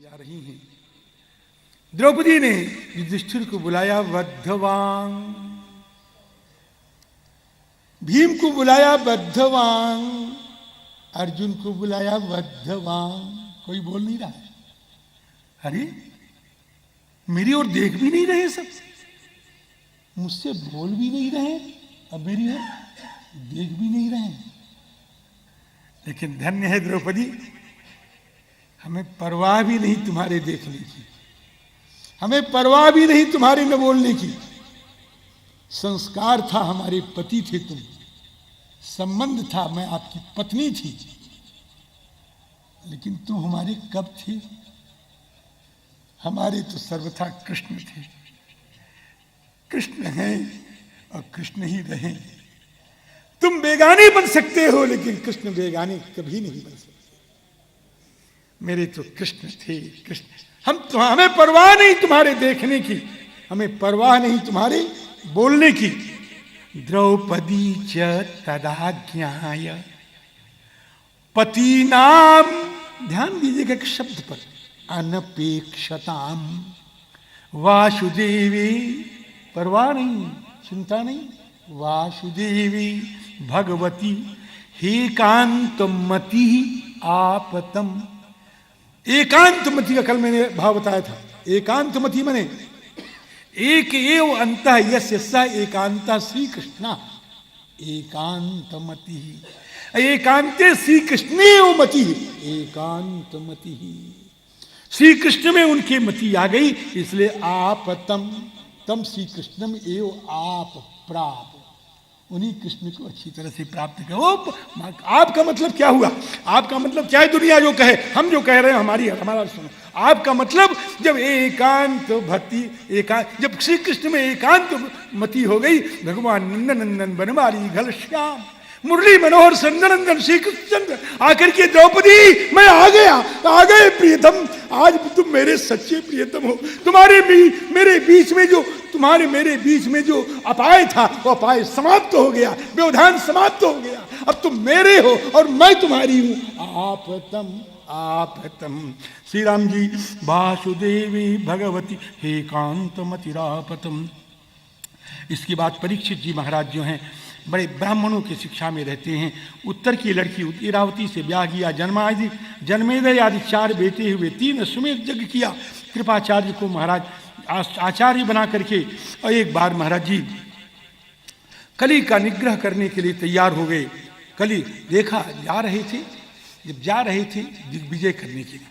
जा रही हैं। द्रौपदी ने युधिष्ठिर को बुलाया बद्धवांग, भीम को बुलाया बद्धवांग, अर्जुन को बुलाया बद्धवांग। कोई बोल नहीं रहा है। अरे मेरी ओर देख भी नहीं रहे सब, मुझसे बोल भी नहीं रहे, अब मेरी ओर देख भी नहीं रहे। लेकिन धन्य है द्रौपदी, हमें परवाह भी नहीं तुम्हारे देखने की, हमें परवाह भी नहीं तुम्हारे न बोलने की। संस्कार था, हमारे पति थे तुम, संबंध था, मैं आपकी पत्नी थी, लेकिन तुम हमारे कब थे? हमारे तो सर्वथा कृष्ण थे। कृष्ण हैं और कृष्ण ही रहें। तुम बेगाने बन सकते हो, लेकिन कृष्ण बेगाने कभी नहीं बन सकते। मेरे तो कृष्ण थे, कृष्ण। हमें परवाह नहीं तुम्हारे देखने की, हमें परवाह नहीं तुम्हारे बोलने की। द्रौपदी च तदाज्ञाय पतिनाम, ध्यान दीजिएगा एक शब्द पर, अनपेक्षताम वासुदेवी, परवाह नहीं, चिंता नहीं, वासुदेवी भगवती हेकांतमति आपतम। एकांतमति का कल मैंने भाव बताया था। एकांतमति माने एक एव अंत यस्य स एकांत श्री कृष्ण। एकांतमति, एकांते श्री कृष्णेव मति, एकांतमति। श्री कृष्ण में उनकी मति आ गई, इसलिए आपतम, तम श्री कृष्णम एव आप प्राप, उन्हीं कृष्ण को अच्छी तरह से प्राप्त करो। आपका मतलब क्या हुआ? आपका मतलब क्या है? दुनिया जो कहे, हम जो कह रहे हैं, हमारा सुनो। आपका मतलब जब एकांत भक्ति, जब श्री कृष्ण में एकांत मति हो गई, भगवान नंदन बनवारी घनश्याम मुरली मनोहर संदनंदन श्री कृष्ण आकर के, द्रौपदी मैं आ गया, आ गए प्रियतम, आज तुम मेरे सच्चे प्रियतम हो। तुम्हारे मेरे बीच में जो, तुम्हारे मेरे बीच में जो अपाय था, वो अपाय समाप्त हो गया, व्यवधान समाप्त हो गया। अब तुम मेरे हो और मैं तुम्हारी हूं। आपतम आपतम। श्री राम जी, वासुदेवी भगवती हेकांतमतिरापतम। इसके बाद परीक्षित जी महाराज जो हैं, बड़े ब्राह्मणों की शिक्षा में रहते हैं। उत्तर की लड़की इरावती से ब्याह किया। जन्मेजय आदि 4 बेटे हुए, 3 अश्वमेध यज्ञ किया। कृपाचार्य को महाराज आचार्य बना करके, और एक बार महाराज जी कली का निग्रह करने के लिए तैयार हो गए। कली देखा, जा रहे थे, जब जा रहे थे दिग्विजय करने के लिए,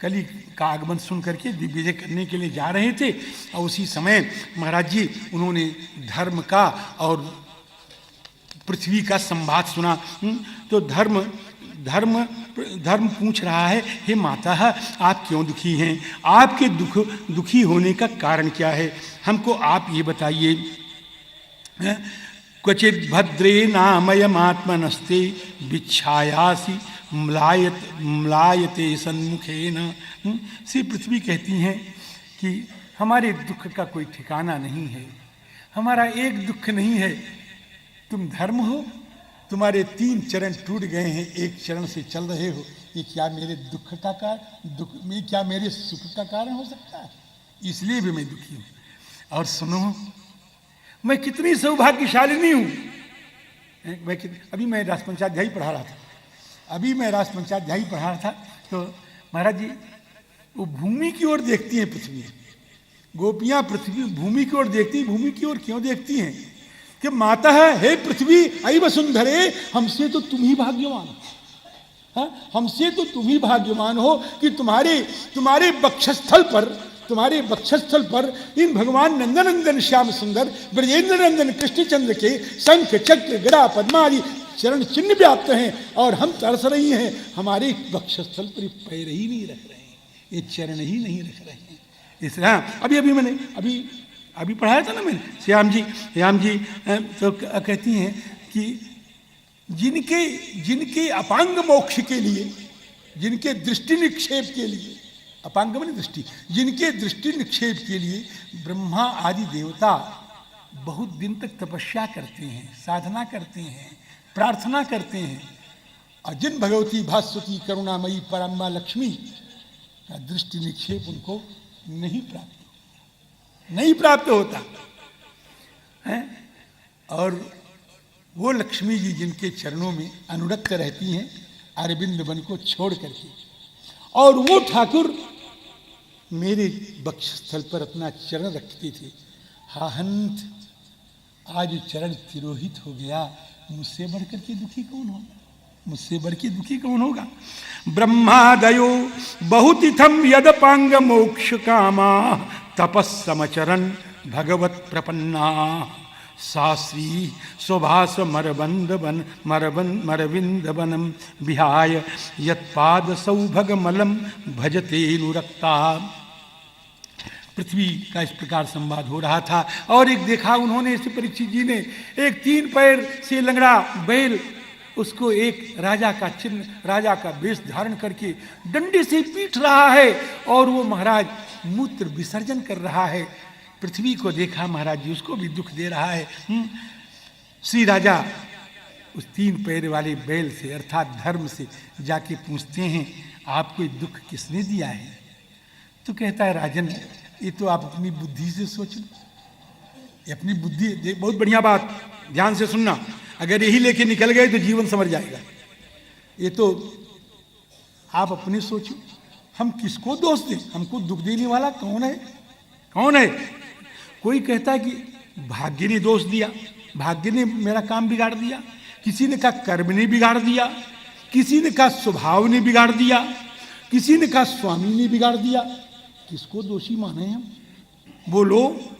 कली का आगमन सुन करके दिग्विजय करने के लिए जा रहे थे, और उसी समय महाराज जी उन्होंने धर्म का और पृथ्वी का संवाद सुना। तो धर्म पूछ रहा है, हे माता, आप क्यों दुखी हैं? आपके दुखी होने का कारण क्या है? हमको आप ये बताइए। क्वचित भद्रे नामयमात्मनस्ते विच्छायासी म्लायते सन्मुखेन। श्री पृथ्वी कहती हैं कि हमारे दुख का कोई ठिकाना नहीं है, हमारा एक दुख नहीं है। तुम धर्म हो, तुम्हारे 3 चरण टूट गए हैं, एक चरण से चल रहे हो। ये क्या मेरे दुख का कारण, क्या मेरे सुख का कारण हो सकता है? इसलिए भी मैं दुखी हूं। और सुनो, मैं कितनी सौभाग्यशालिनी हूं। अभी मैं राजपंचाध्यायी पढ़ा रहा था, तो महाराज जी वो भूमि की ओर देखती हैं पृथ्वी। गोपियां पृथ्वी भूमि की ओर देखती। भूमि की ओर क्यों देखती हैं? कि माता है, हे पृथ्वी आई वसुंधरे, हमसे तो तुम ही भाग्यवान हो, हमसे तो तुम ही भाग्यवान हो कि तुम्हारे वक्षस्थल पर इन भगवान नंदनंदन श्याम सुंदर ब्रजेंद्र नंदन कृष्णचंद्र के शंख चक्र गदा पद्मादि चरण चिन्ह व्याप्त हैं, और हम तरस रही हैं। हमारे वक्षस्थल पर पैर ही नहीं रख रहे हैं, ये चरण ही नहीं रख रहे हैं। इसलिए अभी पढ़ाया था ना मैंने, श्याम जी तो कहती हैं कि जिनके अपांग मोक्ष के लिए, जिनके दृष्टि निक्षेप के लिए, अपांग माने दृष्टि, जिनके दृष्टि निक्षेप के लिए ब्रह्मा आदि देवता बहुत दिन तक तपस्या करते हैं, साधना करते हैं, प्रार्थना करते हैं, और जिन भगवती भास्वती करुणामयी परम्मा लक्ष्मी का दृष्टि निक्षेप उनको नहीं प्राप्त होता है। और वो लक्ष्मी जी जिनके चरणों में अनुरक्त रहती हैं अरविंद वन को छोड़ करके, और वो ठाकुर मेरे वक्षस्थल पर अपना चरण रखते थे। हा हंत, आज चरण तिरोहित हो गया, मुझसे बढ़कर के दुखी कौन होगा, मुझसे बढ़ के दुखी कौन होगा। ब्रह्मादयो बहुतिथम यद पांग मोक्ष कामा तपस्समचरन भगवत प्रपन्ना साश्री सुभाष मरविंद वनम विहाय यत्पाद सौभग मलम भजते नुरक्ता। पृथ्वी का इस प्रकार संवाद हो रहा था, और एक देखा उन्होंने, इस परीक्षित जी ने, एक 3 पैर से लंगड़ा बैल, उसको एक राजा का चिन्ह, राजा का वेश धारण करके डंडे से पीट रहा है, और वो महाराज मूत्र विसर्जन कर रहा है। पृथ्वी को देखा महाराज जी, उसको भी दुख दे रहा है। श्री राजा उस 3 पैर वाले बैल से अर्थात धर्म से जाके पूछते हैं, आपको दुख किसने दिया है? तो कहता है, राजन ये तो आप अपनी बुद्धि से सोच लो, ये अपनी बुद्धि। बहुत बढ़िया बात, ध्यान से सुनना, अगर यही लेके निकल गए तो जीवन समझ जाएगा। ये तो आप अपने सोचो, हम किसको दोष दें? हमको दुख देने वाला कौन है? कौन है? कोई कहता है कि भाग्य ने दोष दिया, भाग्य ने मेरा काम बिगाड़ दिया, किसी ने कहा कर्म ने बिगाड़ दिया, किसी ने कहा स्वभाव ने बिगाड़ दिया, किसी ने कहा स्वामी ने बिगाड़ दिया। किसको दोषी माने हम? बोलो।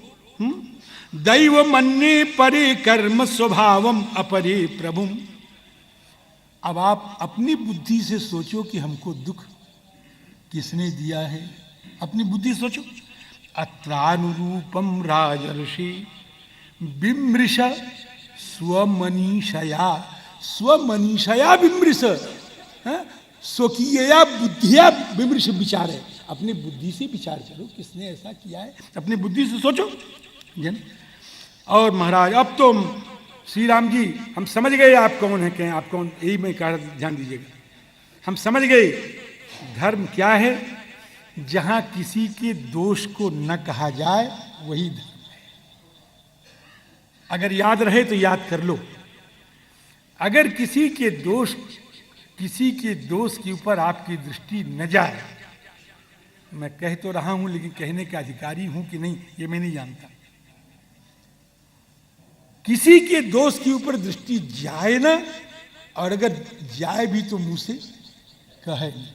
दैव मन्ये परे कर्म स्वभावम अपरे प्रभुम। अब आप अपनी बुद्धि से सोचो कि हमको दुख किसने दिया है, अपनी बुद्धि सोचो। अत्रानुरूपम राजर्षि बिमृष स्वमनीषया, स्वमनीषया बिमृष, स्वकीयया बुद्धिया विमृश विचार है। अपनी बुद्धि से विचार करो, किसने ऐसा किया है, अपनी बुद्धि से सोचो जन। और महाराज अब तो श्री राम जी हम समझ गए आप कौन है, कहें आप कौन, यही मैं कह ध्यान दीजिएगा, हम समझ गए धर्म क्या है। जहां किसी के दोष को न कहा जाए वही धर्म है। अगर याद रहे तो याद कर लो, अगर किसी के दोष के ऊपर आपकी दृष्टि न जाए, मैं कह तो रहा हूं लेकिन कहने का अधिकारी हूं कि नहीं ये मैं नहीं जानता, किसी के दोष के ऊपर दृष्टि जाए ना, और अगर जाए भी तो मुंह से कहे नहीं,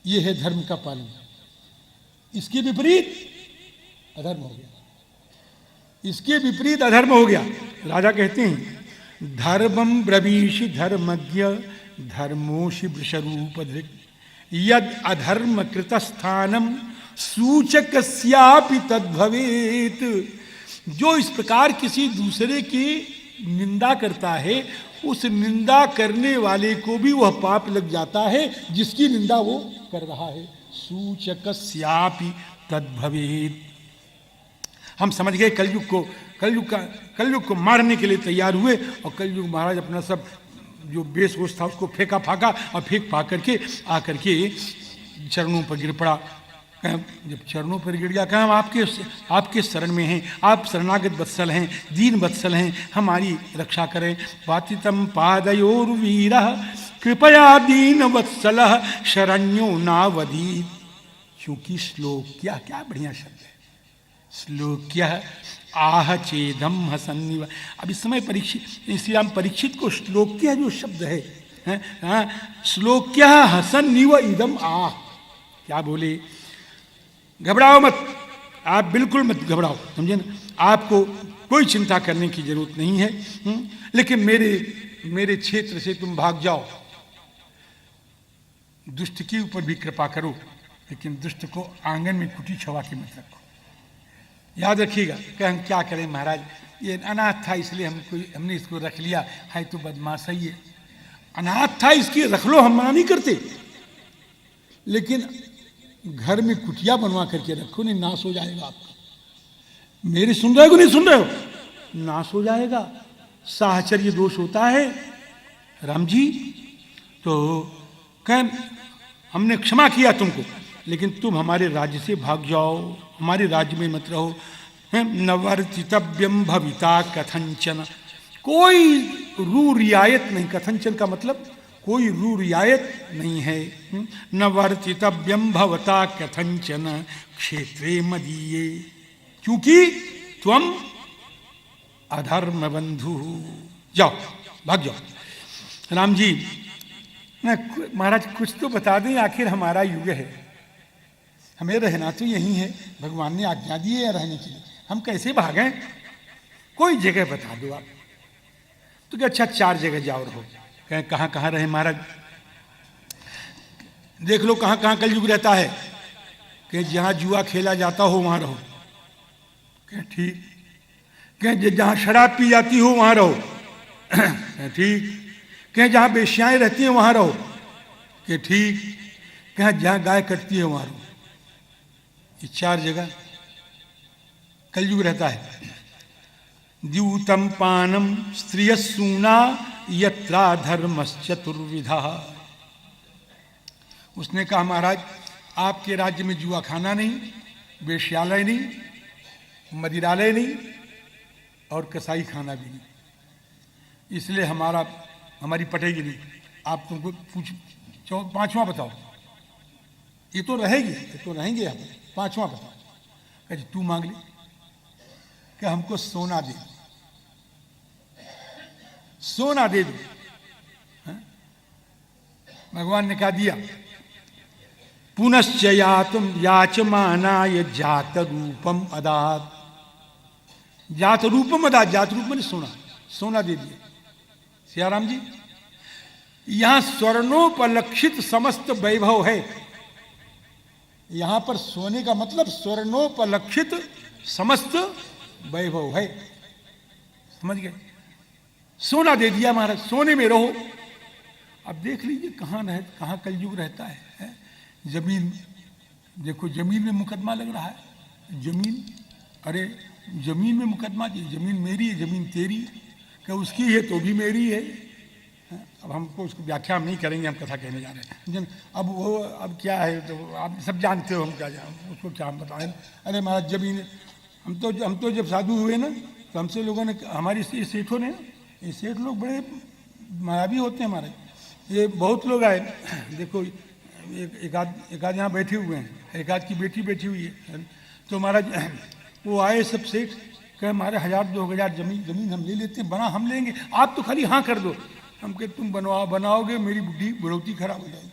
ये है धर्म का पालन। इसके विपरीत अधर्म हो गया, इसके विपरीत अधर्म हो गया। राजा कहते हैं धर्मम ब्रवीषि धर्मज्ञ धर्मोषि वृषरूप धृक् यद अधर्म कृतस्थानम सूचकस्यापि तद्भवेत। जो इस प्रकार किसी दूसरे की निंदा करता है, उस निंदा करने वाले को भी वह पाप लग जाता है जिसकी निंदा वो कर रहा है। सूचकस्यापि तद्भवेत। हम समझ गए कलयुग को मारने के लिए तैयार हुए, और कलयुग महाराज अपना सब जो वेश था उसको फेंका फाका, और फेंक पा करके आकर के चरणों पर गिर पड़ा। जब चरणों पर गिर गया, कहा हम आपके शरण में हैं, आप शरणागत वत्सल हैं, दीन वत्सल हैं, हमारी रक्षा करें। वातितम पादयोर्वीरः कृपया दीन वत्सलः शरण्यो नावधीत। क्योंकि श्लोक्य, क्या बढ़िया शब्द है, श्लोक्य आह चेदम हसन्निव। अब इस समय परीक्षित, श्री राम परीक्षित को श्लोक्य जो शब्द है, श्लोक्य हसन्निव इदम आह, क्या बोले? घबराओ मत, आप बिल्कुल मत घबराओ, समझे ना, आपको कोई चिंता करने की जरूरत नहीं है। लेकिन मेरे क्षेत्र से तुम भाग जाओ, दुष्ट के ऊपर भी कृपा करो, लेकिन दुष्ट को आंगन में कुटी छवा के मत रखो। याद रखिएगा कि हम क्या करें महाराज, ये अनाथ था इसलिए हमने इसको रख लिया है, तो बदमाश है, ये अनाथ था इसकी रख लो, हम मना नहीं करते, लेकिन घर में कुटिया बनवा करके रखो, नहीं नाश हो जाएगा आपका। मेरे सुन रहे हो नहीं सुन रहे हो? नाश हो जाएगा, साहचर्य दोष होता है। राम जी तो कह हमने क्षमा किया तुमको, लेकिन तुम हमारे राज्य से भाग जाओ, हमारे राज्य में मत रहो। न वर्तितव्यम भविता कथंचन, कोई रू रियायत नहीं, कथंचन का मतलब कोई रू रियायत नहीं है। न वर्तितव्यम भवता कथंचन क्षेत्रे मदीये, क्योंकि तुम अधर्म बंधु। जाओ, भाग जाओ। राम जी महाराज कुछ तो बता दें, आखिर हमारा युग है, हमें रहना तो यही है, भगवान ने आज्ञा दी है रहने के लिए, हम कैसे भागें? कोई जगह बता दो आप। तो क्या अच्छा 4 जगह जाओ रहो। कहें कहाँ कहाँ रहे महाराज? देख लो कहाँ कहाँ कलयुग रहता है। कि जहाँ जुआ खेला जाता हो वहाँ रहो। कहें ठीक। कहें जहाँ शराब पी जाती हो वहाँ रहो। ठीक। कहें जहाँ बेश्याएं रहती हैं वहाँ रहो। कि ठीक। कहें जहाँ गाय कटती है वहाँ रहो। ये 4 जगह कलयुग रहता है। द्यूतम पानम स्त्रियसूना यत्रा धर्मश्चतुर्विधा। उसने कहा महाराज आपके राज्य में जुआ खाना नहीं, वेश्यालय नहीं, मदिरालय नहीं और कसाई खाना भी नहीं, इसलिए हमारी पटेगी नहीं। आप तुमको पूछ 5वां बताओ। ये तो रहेगी, ये तो रहेंगे यहाँ पर। 5वां बताओ। कह तू मांग ले कि हमको सोना दे, सोना दे दो। भगवान ने कहा दिया। पुनश्च याचमानाय जात रूपम अदात। जात रूपम अदात, जात रूप में सोना, सोना दे दिया। सियाराम जी यहां स्वर्णोपलक्षित समस्त वैभव है। यहां पर सोने का मतलब स्वर्णोपलक्षित समस्त वैभव है, समझ गए? सोना दे दिया महाराज, सोने में रहो। अब देख लीजिए कहाँ कलयुग रहता है। जमीन देखो, जमीन में मुकदमा लग रहा है। जमीन, अरे जमीन में मुकदमा जी, जमीन मेरी है, जमीन तेरी, क्या उसकी है तो भी मेरी है। अब हमको उसको व्याख्या हम नहीं करेंगे, हम कथा कहने जा रहे हैं। अब क्या है तो आप सब जानते हो, हम क्या उसको क्या हम बताएं। अरे महाराज जमीन, हम तो जब साधु हुए ना तो हमसे लोगों ने, हमारी सेठों ने, ये सेठ लोग बड़े मायावी होते हैं हमारे। ये बहुत लोग आए, देखो एक आध यहाँ बैठे हुए हैं, एक आध की बेटी बैठी हुई है। तो महाराज वो आए सब सेठ, कहे हमारे 1000-2000 जमीन हम ले लेते हैं, बना हम लेंगे, आप तो खाली हाँ कर दो। हम कहे तुम बनाओगे मेरी बुढ़ौती खराब हो जाएगी।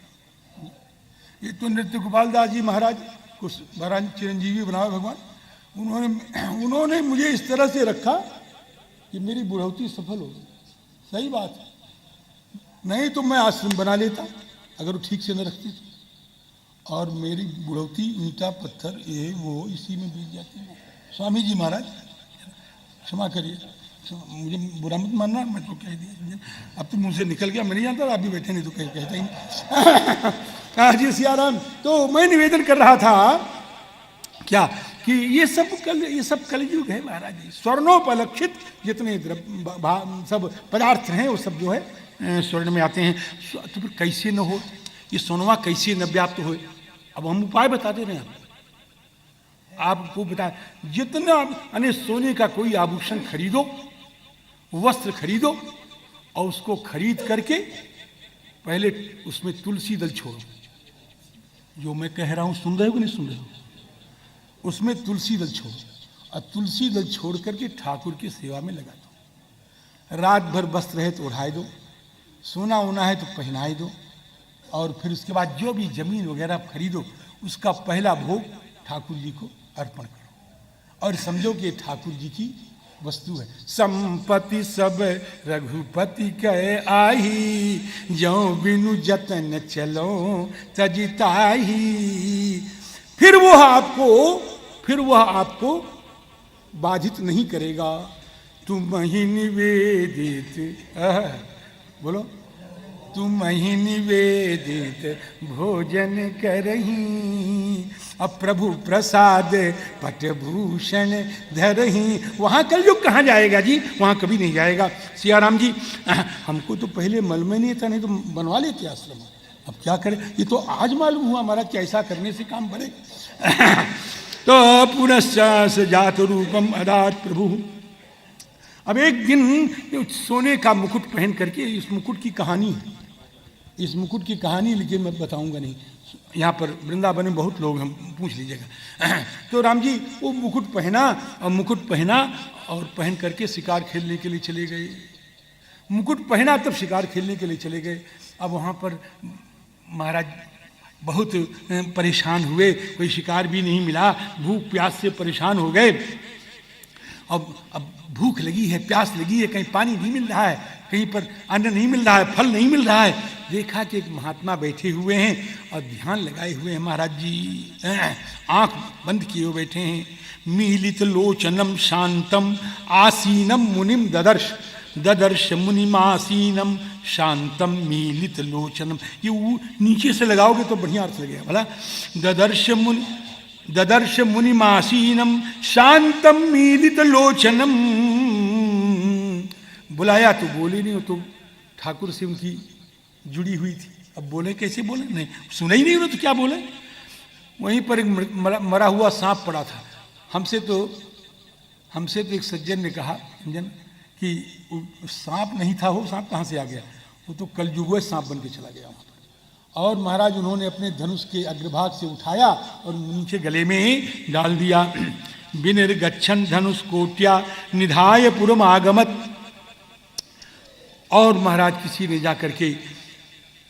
ये तो नृत्य गोपाल दास जी महाराज कुछ बड़ा चिरंजीवी बनाओ भगवान, उन्होंने मुझे इस तरह से रखा कि मेरी बुढ़ौती सफल हो गई। सही बात है, नहीं तो मैं आश्रम बना लेता अगर वो ठीक से न रखती तो। और मेरी बुढ़ौती ईंटा पत्थर ये वो इसी में बीत जाती है। स्वामी जी महाराज क्षमा करिए, मुझे बुरा मत मानना, मैं तो कह दिया। अब तो मुझसे निकल गया, मैं नहीं जानता, आप भी बैठे नहीं तो कहते ही। जी सियाराम। तो मैं निवेदन कर रहा था क्या कि ये सब कलयुग है महाराज जी। स्वर्णोपलक्षित जितने सब पदार्थ हैं वो सब जो है स्वर्ण में आते हैं। तो फिर कैसे न हो ये सोनवा, कैसे न व्याप्त हो? अब हम उपाय बता दे रहे हैं आपको। बता, जितना यानी सोने का कोई आभूषण खरीदो, वस्त्र खरीदो और उसको खरीद करके पहले उसमें तुलसी दल छोड़ो। जो मैं कह रहा हूं सुन रहे हो कि नहीं सुन रहे हो? उसमें तुलसी दल छोड़ो और तुलसी दल छोड़ करके ठाकुर की सेवा में लगा दो। रात भर वस्त्र है तो उड़ाए दो, सोना ओना है तो पहनाए दो, और फिर उसके बाद जो भी जमीन वगैरह खरीदो उसका पहला भोग ठाकुर जी को अर्पण करो और समझो कि ठाकुर जी की वस्तु है। संपत्ति सब रघुपति कहे आही, जो बिनु जतन चलो तजिताही। फिर वह आपको बाधित नहीं करेगा। तुम ही निवेदित, बोलो, तुम ही निवेदित भोजन करही, अब प्रभु प्रसाद पटभूषण धरही। वहां कलयुग कहाँ जाएगा जी? वहां कभी नहीं जाएगा। सियाराम जी हमको तो पहले मल में नहीं था, नहीं तो बनवा लेते आश्रम। अब क्या करें, ये तो आज मालूम हुआ महाराज कि ऐसा करने से काम बढ़ेगा। तो पुनश्च जात रूपम अदात प्रभु। अब एक दिन सोने का मुकुट पहन करके, इस मुकुट की कहानी है, इस मुकुट की कहानी लिखिए, मैं बताऊंगा नहीं, यहाँ पर वृंदावन में बहुत लोग हम पूछ लीजिएगा। तो राम जी वो मुकुट पहना और पहन करके शिकार खेलने के लिए चले गए। मुकुट पहना तब शिकार खेलने के लिए चले गए। अब वहाँ पर महाराज बहुत परेशान हुए, कोई शिकार भी नहीं मिला, भूख प्यास से परेशान हो गए। अब भूख लगी है, प्यास लगी है, कहीं पानी नहीं मिल रहा है, कहीं पर अन्न नहीं मिल रहा है, फल नहीं मिल रहा है। देखा कि एक महात्मा बैठे हुए हैं और ध्यान लगाए हुए हैं महाराज जी, आंख बंद किए हुए बैठे हैं। मीलित लोचनम शांतम आसीनम मुनिम ददर्श मुनिमासीनम शांतम मीलित लोचनम। ये नीचे से लगाओगे तो बढ़िया अर्थ लगेगा भला। ददर्श मुनिमासीनम शांतम मीलित लोचनम। बुलाया तो बोले नहीं, वो तो ठाकुर से उनकी जुड़ी हुई थी, अब बोले कैसे बोले, नहीं सुना ही नहीं उन्होंने तो क्या बोले। वहीं पर एक मरा हुआ सांप पड़ा था। हमसे तो एक सज्जन ने कहा कि सांप नहीं था, वो सांप कहाँ से आ गया, वो तो कलयुग सांप बन के चला गया वहाँ पर। और महाराज उन्होंने अपने धनुष के अग्रभाग से उठाया और नीचे गले में ही डाल दिया। विनिर्गच्छन धनुष कोट्या निधाय पुरम आगमत। और महाराज किसी ने जाकर के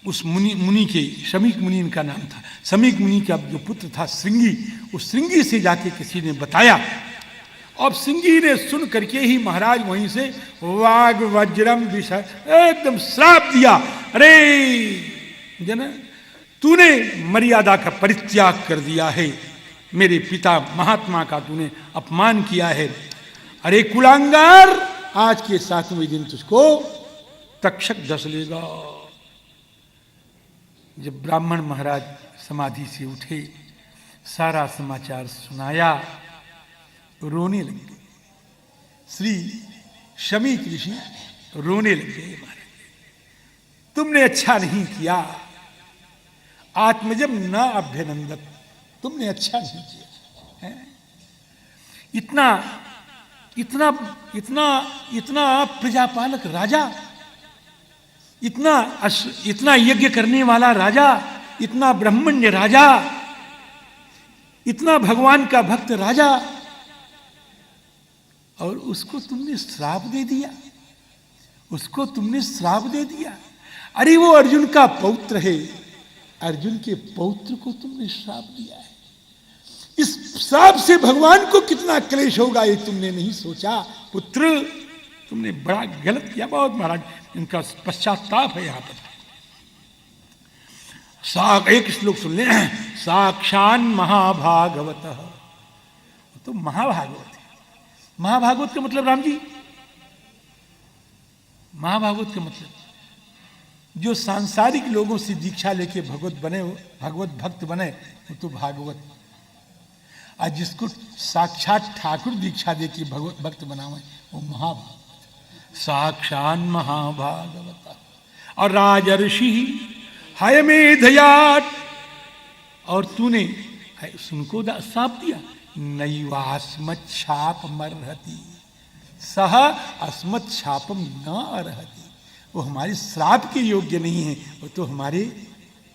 उस मुनि के, शमीक मुनि इनका नाम था, शमीक मुनि का जो पुत्र था श्रृंगी, उस श्रृंगी से जाके किसी ने बताया। अब श्रृंगी ने सुन करके ही महाराज वहीं से वाग वज्रम विषय एकदम श्राप दिया। अरे जना, तूने मर्यादा का परित्याग कर दिया है, मेरे पिता महात्मा का तूने अपमान किया है। अरे कुलांगार, आज के 7वें दिन तुझको तक्षक डस लेगा। जब ब्राह्मण महाराज समाधि से उठे, सारा समाचार सुनाया, रोने लग गए। श्री शमीक ऋषि रोने लग गए। महाराज, तुमने अच्छा नहीं किया, आत्मजम न अभ्यनंदत, तुमने अच्छा नहीं किया है? इतना इतना इतना इतना प्रजापालक राजा, इतना यज्ञ करने वाला राजा, इतना ब्रह्मण्य राजा, इतना भगवान का भक्त राजा, और उसको तुमने श्राप दे दिया, उसको तुमने श्राप दे दिया। अरे वो अर्जुन का पौत्र है, अर्जुन के पौत्र को तुमने श्राप दिया है। इस श्राप से भगवान को कितना क्लेश होगा ये तुमने नहीं सोचा। पुत्र, तुमने बड़ा गलत किया बहुत। महाराज इनका पश्चाताप है यहाँ पर। एक श्लोक सुन ले, साक्षान महाभागवत, तो महाभागवत है। महाभागवत का मतलब राम जी, महाभागवत का मतलब जो सांसारिक लोगों से दीक्षा लेके भगवत बने हो, भगवत भक्त बने, वो तो भागवत। और जिसको साक्षात ठाकुर दीक्षा दे के भगवत भक्त बनावे, वो महाभागवत, साक्षात महाभागवत। और राजर्षि हयमेधयात, और तूने सुनको साप दिया, नैवास्मत् शाप मर्हति सह अस्मत् शापम न अर्हति। वो हमारे श्राप के योग्य नहीं है, वो तो हमारे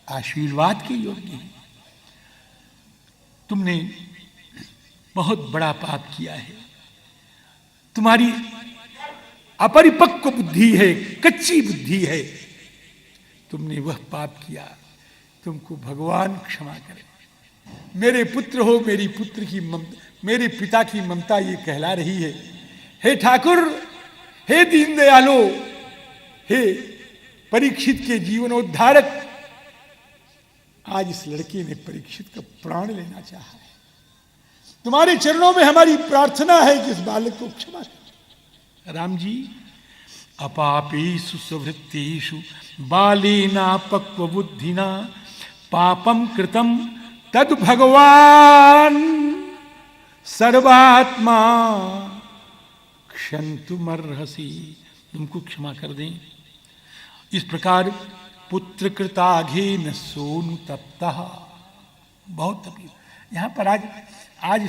आशीर्वाद के योग्य है। तुमने बहुत बड़ा पाप किया है, तुम्हारी अपरिपक्व बुद्धि है, कच्ची बुद्धि है, तुमने वह पाप किया, तुमको भगवान क्षमा करे। मेरे पुत्र हो, मेरी पुत्र की ममता, मेरे पिता की ममता ये कहला रही है। हे ठाकुर, हे दीन दयालो, हे परीक्षित के जीवनोद्धारक, आज इस लड़के ने परीक्षित का प्राण लेना चाहा है। तुम्हारे चरणों में हमारी प्रार्थना है कि इस बालक को क्षमा करो। राम जी, अपापेषु सुवृत्तेषु बालेना पक्व बुद्धिना पापम कृतम तद भगवान सर्वात्मा क्षन्तुमर्हसि। तुमको क्षमा कर दें। इस प्रकार पुत्र कृताघे न सोनु तप्ता। बहुत तकलीफ। यहाँ पर आज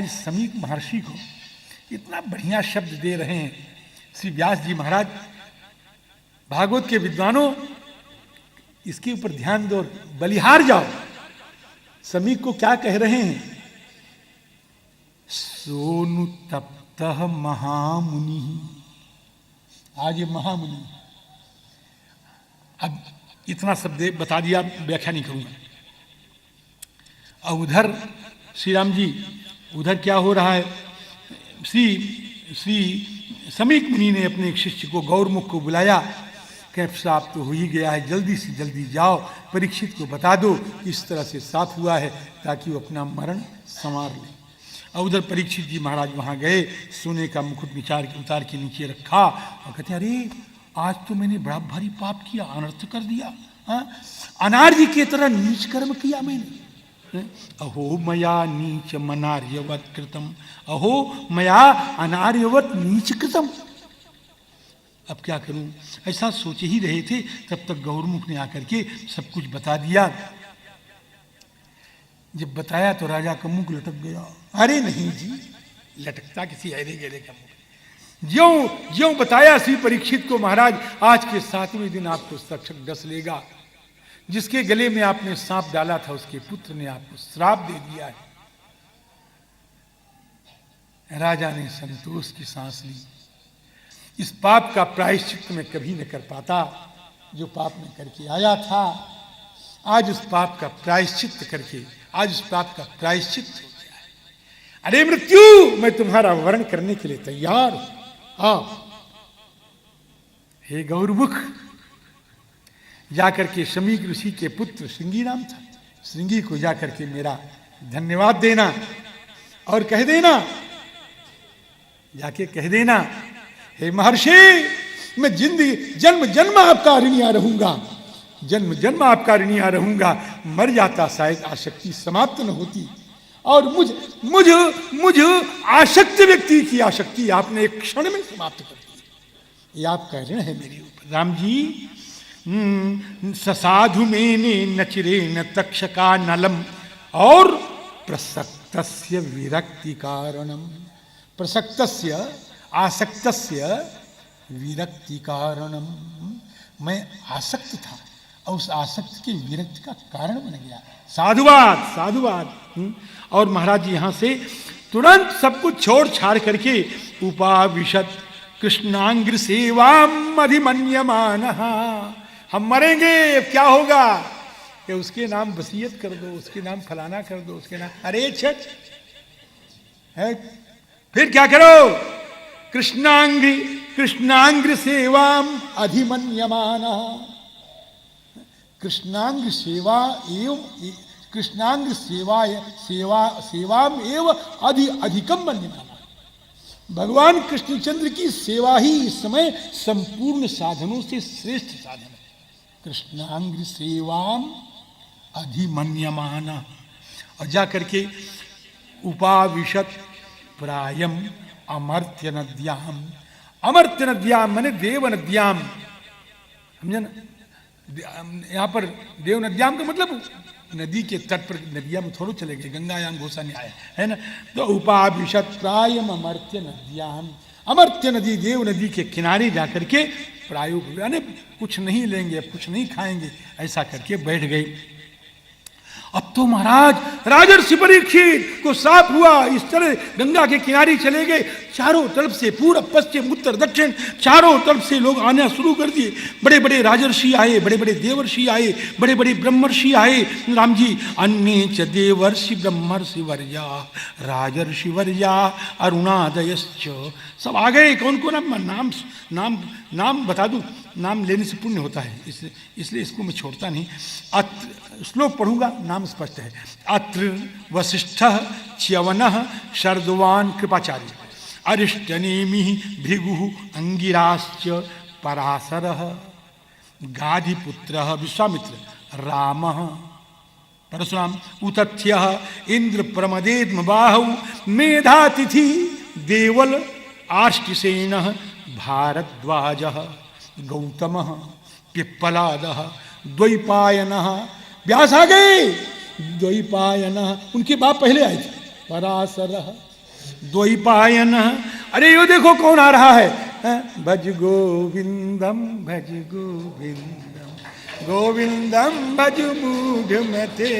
समीक महर्षि को इतना बढ़िया शब्द दे रहे हैं श्री व्यास जी महाराज। भागवत के विद्वानों, इसके ऊपर ध्यान दो, बलिहार जाओ। समीक को क्या कह रहे हैं? सोनु तप्तः महामुनि। आज ये महामुनि। अब इतना शब्द बता दिया, व्याख्या नहीं करूंगा। और उधर श्री राम जी, उधर क्या हो रहा है? श्री समीक मुनि ने अपने एक शिष्य को, गौरमुख को बुलाया। कैफ साफ तो हो ही गया है, जल्दी से जल्दी जाओ, परीक्षित को बता दो इस तरह से साफ हुआ है, ताकि वो अपना मरण संवार ले। और उधर परीक्षित जी महाराज वहाँ गए, सोने का मुकुट उतार के नीचे रखा और कहते हैं, अरे आज तो मैंने बड़ा भारी पाप किया, अनर्थ कर दिया। अनार्य की तरह नीच कर्म किया मैंने। अहो मया नीच मनार्यवत कृतम, अहो मया अनार्यवत नीच कृतम। अब क्या करूं? ऐसा सोच ही रहे थे, तब तक गौरमुख ने आकर के सब कुछ बता दिया। जब बताया तो राजा का मुख लटक गया। अरे नहीं जी, लटकता किसी ऐरे गहरे का मुख। ज्यों बताया श्री परीक्षित को, महाराज आज के 7वें दिन आपको तक्षक डस लेगा। जिसके गले में आपने सांप डाला था, उसके पुत्र ने आपको श्राप दे दिया है। राजा ने संतोष की सांस ली। इस पाप का प्रायश्चित मैं कभी न कर पाता जो पाप में करके आया था। आज उस पाप का प्रायश्चित करके, आज उस पाप का प्रायश्चित हो गया है। अरे मृत्यु, मैं तुम्हारा वर्ण करने के लिए तैयार हूं। हाँ, हे गौरमुख, जाकर के समीक ऋषि के पुत्र श्रृंगी नाम था, श्रृंगी को जाकर के मेरा धन्यवाद देना और कह देना, जाके कह देना, हे महर्षि, मैं जिंदगी जन्म जन्म आपका ऋणिया रहूंगा, जन्म जन्म आपका ऋणिया रहूंगा। मर जाता शायद आसक्ति समाप्त न होती, और मुझ आसक्त व्यक्ति की आसक्ति आपने एक क्षण में समाप्त कर दी। ये आपका ऋण है मेरे ऊपर। राम जी, ससाधु मेने नचिरे न तक्षका नलम और प्रसक्तस्य विरक्ति कारणम। प्रसक्तस्य, आसक्तस्य विरक्ति कारणम। मैं आसक्त था और उस आसक्त के विरक्ति का कारण बन गया। साधुवाद, साधुवाद। और महाराज जी यहां से तुरंत सब कुछ छोड़ छाड़ करके उपाविशत कृष्णांग्र सेवाम अधिमन्यमान। हम मरेंगे, क्या होगा? कि उसके नाम वसीयत कर दो, उसके नाम फलाना कर दो, उसके नाम। अरे छठ है, फिर क्या करो? कृष्णांग्र सेवाम अधिमन्यमान। कृष्णांग्र सेवा एवं कृष्णांग्र सेवाम एवं अधिकम मन्यमान। भगवान कृष्णचंद्र की सेवा ही इस समय संपूर्ण साधनों से श्रेष्ठ साधन है। कृष्णांग्र सेवाम अधिमन्यमान। और जाकर के उपाविशत प्रायम अमर्त्य नद्याम। अमर्त्य नद्याम माने देव नद्याम, समझे ना? यहाँ पर देव नद्याम का मतलब नदी के तट पर नदियां में थोड़ो चले गए, गंगायाम घोषा नहीं आया है ना। तो उपाभिषत प्रायम अमर्त्य नद्याम, अमर्त्य नदी, देव नदी के किनारे जाकर के प्रायो, यानी कुछ नहीं लेंगे, कुछ नहीं खाएंगे, ऐसा करके बैठ गए। अब तो महाराज राजर्षि परीक्षित को साफ हुआ, इस तरह गंगा के किनारे चले गए। चारों तरफ से, पूरब पश्चिम उत्तर दक्षिण, चारों तरफ से लोग आना शुरू कर दिए। बड़े बड़े राजर्षि आए, बड़े बड़े देवर्षि आए, बड़े बड़े ब्रह्मर्षि आए। राम जी, अन्य च देवर्षि ब्रह्मर्षि वर्या राजर्षि वर्या अरुणादयश्च, सब आ गए। कौन कौन? नाम बता दूं, नाम लेने से पुण्य होता है, इसलिए इसको मैं छोड़ता नहीं। श्लोक पढ़ूंगा, नाम स्पष्ट है। अत्र वसिष्ठः च्यवनः शर्दवान कृपाचार्य अरिष्टनेमि भृगु अंगिराश्च पराशरः गाधिपुत्रः विश्वामित्र रामः परशुराम उतथ्यः इंद्र प्रमदेद्म बाहु मेधातिथि देवल आष्टिसेनः भारद्वाजः गौतमः पिप्पलादः द्वैपायनः। व्यास आ गए। द्वैपायनः, उनके बाप पहले आए थे। पराशरः द्वैपायनः। अरे यो देखो कौन आ रहा है, भज गोविंदम भज गोविंदम, गोविंदम भज मूढ़मते,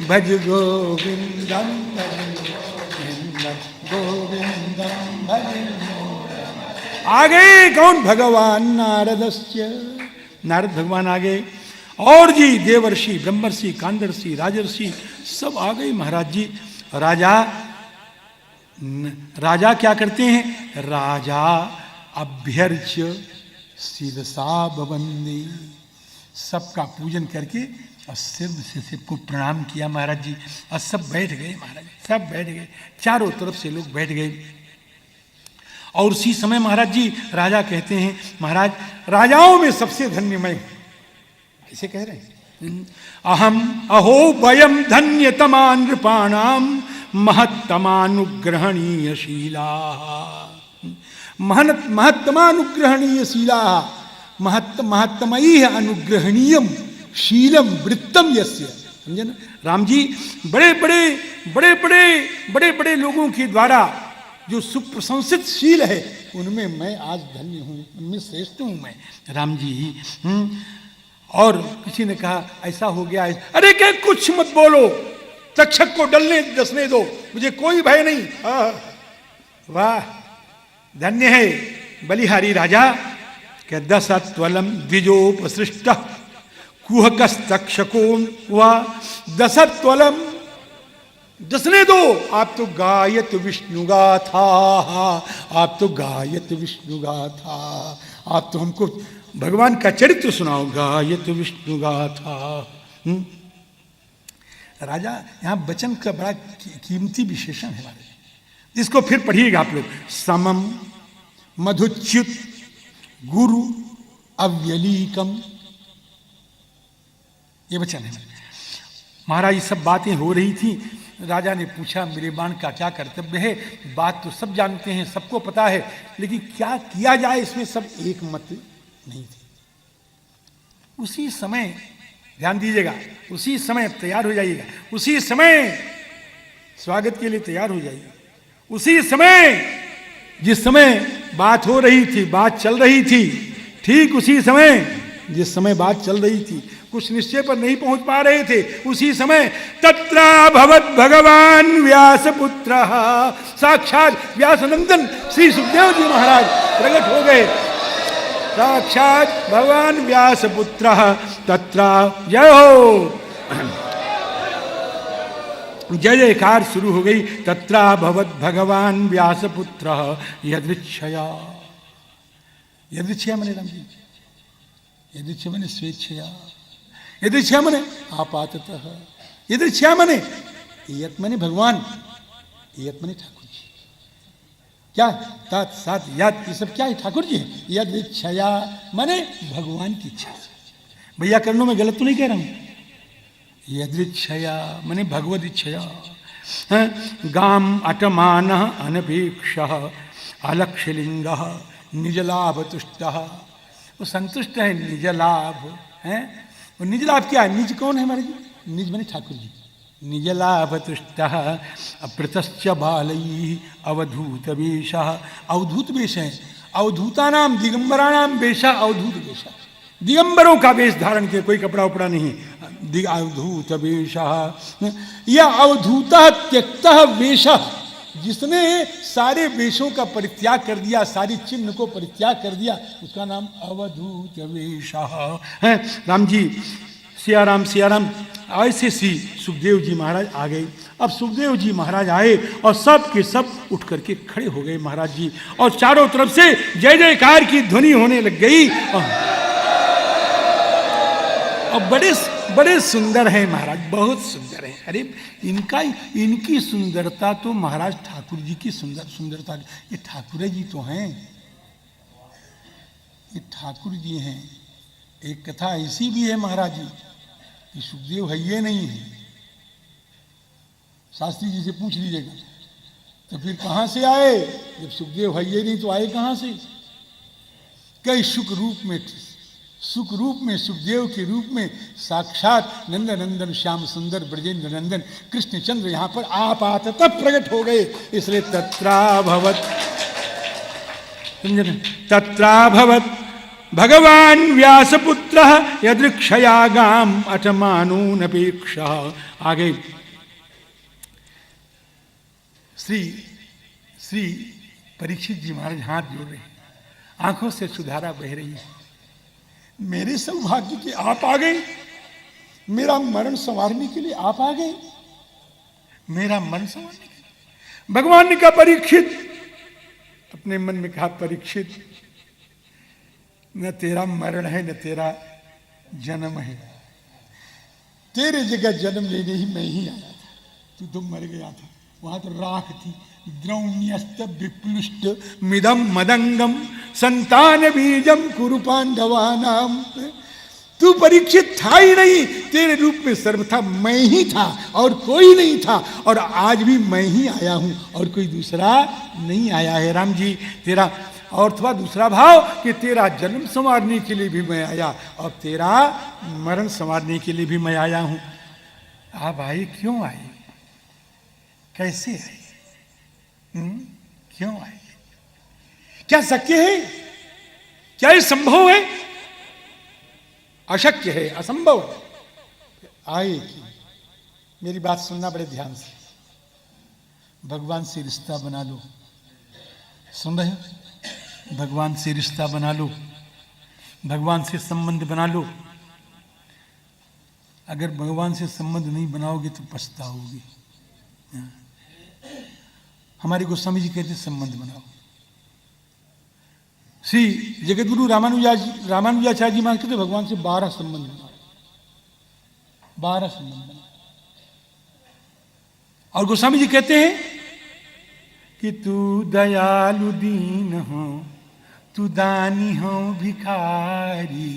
भज गोविंदम भज गोविंदम, गोविंदम भज मूढ़मते। आ गए कौन, भगवान नारदस्य। नारद भगवान आ गए। और जी देवर्षि, ब्रह्मर्षि, कांदर्षि, राजर्षि सब आ गए महाराज जी। राजा क्या करते हैं, राजा अभ्यर्च्य शिरसा भवन्ति, सबका पूजन करके और सिर से सबको प्रणाम किया महाराज जी। और सब बैठ गए महाराज, सब बैठ गए, चारों तरफ से लोग बैठ गए। और उसी समय महाराज जी राजा कहते हैं, महाराज राजाओं में सबसे धन्य मैं, ऐसे कह रहे हैं, अहम अहो वयम धन्यतमा नृपाणाम महत्तमानुग्रहणीय शीला, महत्तमानुग्रहणीय शीला, महत्तमयी अनुग्रहणीयम शीलम वृत्तम यस्य। समझे ना राम जी, बड़े बड़े बड़े बड़े बड़े बड़े लोगों के द्वारा जो सुप्रशंसित शील है उनमें मैं आज धन्य हूँ, उनमें श्रेष्ठ हूँ मैं राम जी। और किसी ने कहा ऐसा हो गया है, अरे क्या कुछ मत बोलो, तक्षक को डसने दो, मुझे कोई भय नहीं। वाह धन्य है बलिहारी राजा। क्या दशत्वलम द्विजोपसृष्ट कुहकस्तक्षको वा, दशत्वलम डसने दो, आप तो गायत विष्णु गाथा, आप तो गायत विष्णु गाथा, आप तो हमको भगवान का चरित्र सुनाओ, गायत विष्णु गाथा। राजा यहाँ वचन का बड़ा कीमती विशेषण है हमारे, इसको फिर पढ़िएगा आप लोग। समम मधुच्युत गुरु अव्यलीकम, ये वचन है महाराज। ये सब बातें हो रही थी, राजा ने पूछा मेरे बाण का क्या कर्तव्य है। बात तो सब जानते हैं, सबको पता है, लेकिन क्या किया जाए इसमें सब एक मत नहीं थी। उसी समय ध्यान दीजिएगा, उसी समय तैयार हो जाइएगा, उसी समय स्वागत के लिए तैयार हो जाइए। उसी समय जिस समय बात हो रही थी, बात चल रही थी, ठीक उसी समय जिस समय बात चल रही थी, कुछ निश्चय पर नहीं पहुंच पा रहे थे, उसी समय तत्रा भवत भगवान व्यासपुत्र, साक्षात व्यासनंदन श्री सुखदेव जी महाराज प्रकट हो गए। साक्षात भगवान व्यासपुत्र तत्रा, जय हो, जय जयकार शुरू हो गई। तत्रा भवत भगवान व्यासपुत्र यदृच्छया, यदृच्छया मने राम जी, यदृच्छया मने स्वेच्छया, यदृच्छया मने आपाततः, यदृच्छया मने यत मने भगवान, यत मने ठाकुर जी। क्या तात सात याद ये सब क्या है, ठाकुर जी है। यदृच्छया मने भगवान की इच्छा से। भैया करनो में गलत तो नहीं कह रहा हूं। यदृच्छया मने भगवद इच्छया। गाम अटमान अनपेक्ष अलक्षलिंग निजलाभ तुष्ट, वो संतुष्ट है निज लाभ है। वो निज लाभ क्या है, निज कौन है हमारे जी, निज मने ठाकुर जी। निज लाभ तुष्ट अप्रतश्च बालई अवधूत वेश, अवधूत वेश है। अवधूतानाम दिगंबराणाम वेशा, अवधूत वेशा, दिगंबरों का वेश धारण किया, कोई कपड़ा उपड़ा नहीं, अवधूत वेश। या अवधूता त्यक्ता वेश, जिसने सारे वेशों का परित्याग कर दिया, सारी चिन्ह को परित्याग कर दिया, उसका नाम अवधूत वेश है। राम जी सियाराम सियाराम। ऐसे सी सुखदेव जी महाराज आ गए। अब सुखदेव जी महाराज आए और सब के सब उठ करके खड़े हो गए महाराज जी, और चारों तरफ से जय जयकार की ध्वनि होने लग गई। और बड़े बड़े सुंदर है महाराज, बहुत सुंदर है। अरे इनकी सुंदरता तो महाराज ठाकुर जी की सुंदरता, ये ठाकुर जी तो हैं, ये ठाकुर जी हैं। एक कथा ऐसी भी है महाराज जी कि सुखदेव है ये नहीं है, शास्त्री जी से पूछ लीजिएगा। तो फिर कहां से आए, जब सुखदेव है ये नहीं तो आए कहां से। कई सुख रूप में सुख रूप में, सुखदेव के रूप में साक्षात नंदनंदन श्याम सुंदर ब्रजेंद्र नंदन कृष्णचंद्र यहां पर आपाततः प्रकट हो गए। इसलिए तत्राभवत, तत्राभवत भगवान व्यासपुत्र यदृक्षयागाम अटमानूनपेक्ष। आगे श्री परीक्षित जी महाराज हाथ जोड़ रहे हैं, आंखों से सुधारा बह रही है। मेरे सौभाग्य के आप आ गए, मेरा मरण संवारने के लिए आप आ गए, मेरा मरण संवारने के लिए। भगवान ने कहा परीक्षित, अपने मन में कहा परीक्षित, न तेरा मरण है न तेरा जन्म है, तेरे जगह जन्म लेने ही मैं ही आया था, तू तो मर गया था। वहां तो राख थी, द्रौण्यस्त विप्लुष्ट मिदम मदंगम संतान बीजम कुरु पांडवानाम। तू परीक्षित था ही नहीं, तेरे रूप में सर्वथा मैं ही था और कोई नहीं था, और आज भी मैं ही आया हूं और कोई दूसरा नहीं आया है। राम जी तेरा, और अथवा दूसरा भाव कि तेरा जन्म संवारने के लिए भी मैं आया और तेरा मरण संवारने के लिए भी मैं आया हूं। आप आए, क्यों आए, कैसे आए, क्यों आए, क्या शक्य है, क्या ये संभव है? अशक्य है, असंभव है। आए कि मेरी बात सुनना बड़े ध्यान से, भगवान से रिश्ता बना लो। सुन रहे हो? भगवान से रिश्ता बना लो, भगवान से संबंध बना लो। अगर भगवान से संबंध नहीं बनाओगे तो पछताओगे। हमारे गोस्वामी जी कहते संबंध बनाओ। श्री जगतगुरु रामानुजाचार्य जी मानते थे भगवान से 12 संबंध बनाओ, 12 संबंध बनाओ। और गोस्वामी जी कहते हैं कि तू दयालु दीन हो, तू दानी हो भिखारी,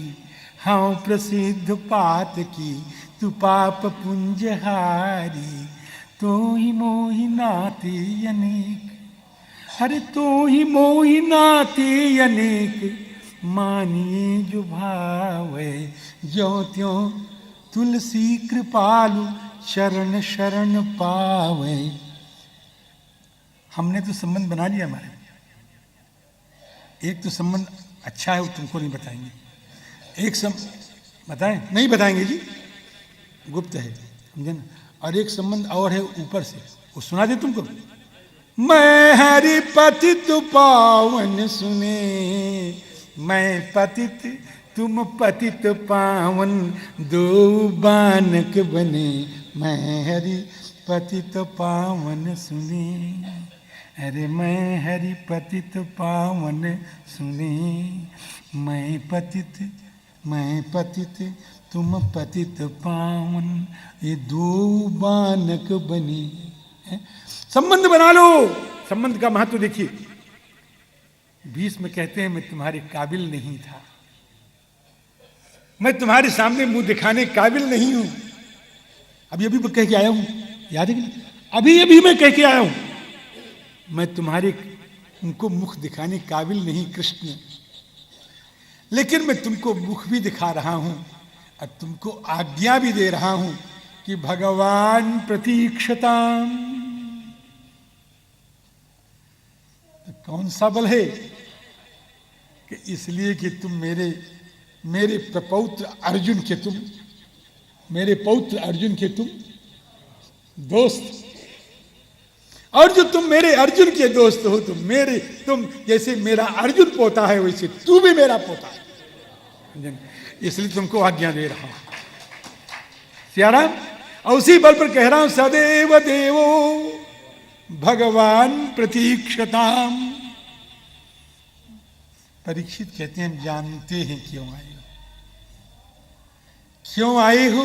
हाँ प्रसिद्ध पात की तू पाप पुंजहारी, तो ही मोहि नाते अनेक, अरे तो ही मोहि नाते अनेक, मानिए जो भावे जो त्यों तुलसी कृपालु शरण शरण पावे। हमने तो संबंध बना लिया हमारे, एक तो संबंध अच्छा है वो तुमको नहीं बताएंगे, एक बताएं नहीं बताएंगे जी, गुप्त है, समझे ना। और एक संबंध और है ऊपर से, वो सुना दे तुमको। मैं हरि पतित पावन सुने, मैं पतित तुम पतित पावन, दो बानक बने, मैं हरि पतित पावन सुने, अरे मैं हरि पतित पावन सुने, मैं पतित तुम पतित पावन, ये दो बानक बने। संबंध बना लो। संबंध का महत्व देखिए। भीष्म कहते हैं मैं तुम्हारे काबिल नहीं था, मैं तुम्हारे सामने मुंह दिखाने काबिल नहीं हूं। अभी अभी मैं कह के आया हूं, याद है कि नहीं? अभी अभी मैं कह के आया हूं, मैं तुम्हारे उनको मुख दिखाने काबिल नहीं कृष्ण, लेकिन मैं तुमको मुख भी दिखा रहा हूं और तुमको आज्ञा भी दे रहा हूं कि भगवान प्रतीक्षताम। तो कौन सा बल है कि इसलिए कि तुम मेरे प्रपौत्र अर्जुन के तुम, मेरे पौत्र अर्जुन के तुम दोस्त, और जो तुम मेरे अर्जुन के दोस्त हो, तुम जैसे मेरा अर्जुन पोता है वैसे तू भी मेरा पोता है, इसलिए तुमको आज्ञा दे रहा हूं। सियाराम, और उसी बल पर कह रहा हूं सदैव देवो भगवान प्रतीक्षताम। परीक्षित कहते हैं हम जानते हैं क्यों आए हो, क्यों आए हो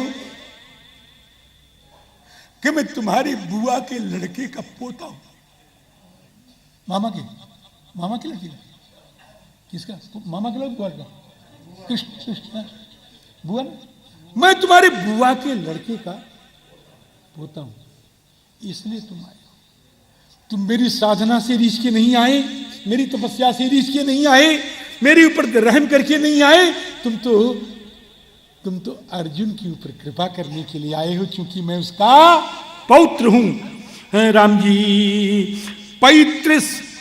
कि मैं तुम्हारी बुआ के लड़के का पोता हूं। मामा के लड़के का, किसका? मामा के लड़के का, कृष्ण बुआ ने, मैं तुम्हारी बुआ के लड़के का पोता हूं, इसलिए तुम आए हो। तुम मेरी साधना से रीझ के नहीं आए, मेरी तपस्या से रीझ के नहीं आए, मेरे ऊपर रहम करके नहीं आए, तुम तो अर्जुन के ऊपर कृपा करने के लिए आए हो, क्योंकि मैं उसका पौत्र हूं। राम जी,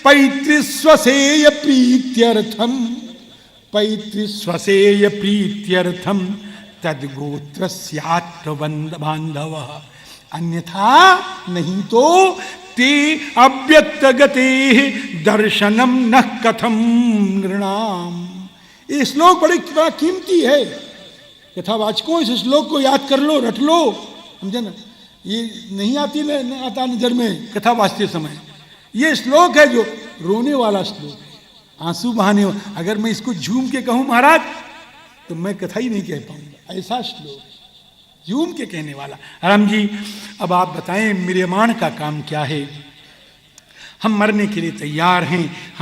पैतृस्वसेय प्रीत्यर्थम, पैतृस्वसेय प्रीत्यर्थम तद्गोत्रस्यात्र बांधव, अन्यथा नहीं तो ते अव्यक्त गते दर्शनम न कथम नृणाम। ये श्लोक बड़ा कीमती है। कथावाचकों, इस श्लोक को याद कर लो, रट लो, समझे ना। ये नहीं आती न आता नजर में कथा वाचते समय। ये श्लोक है जो रोने वाला श्लोक है, आंसू बहाने। अगर मैं इसको झूम के कहूं महाराज तो मैं कथा ही नहीं कह पाऊंगा, ऐसा श्लोक झूम के कहने वाला। राम जी, अब आप बताएं म्रियमाण का काम क्या है? हम मरने के लिए तैयार हैं।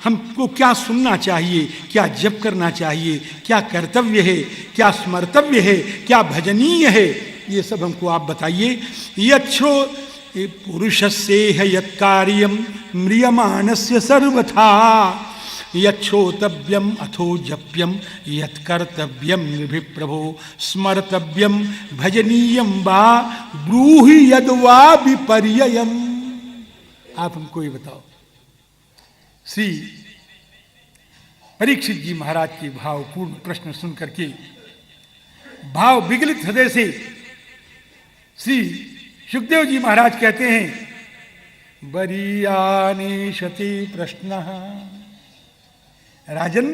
हमको क्या सुनना चाहिए, क्या जप करना चाहिए, क्या कर्तव्य है, क्या स्मर्तव्य है, क्या भजनीय है, ये सब हमको आप बताइए। यच्छ्रो पुरुषस्य है यत्कार्यम म्रियमाणस्य सर्वथा, यच्छ्रोतव्यम अथो जप्यम यत्कर्तव्यम नृभि प्रभो, स्मर्तव्यम भजनीयम वा ब्रूहि यद्वा विपर्ययम्। आप हमको ये बताओ। श्री परीक्षित जी महाराज के भावपूर्ण प्रश्न सुन करके भाव विगलित हृदय से श्री सुखदेव जी महाराज कहते हैं, बरीयानेशते प्रश्न। राजन,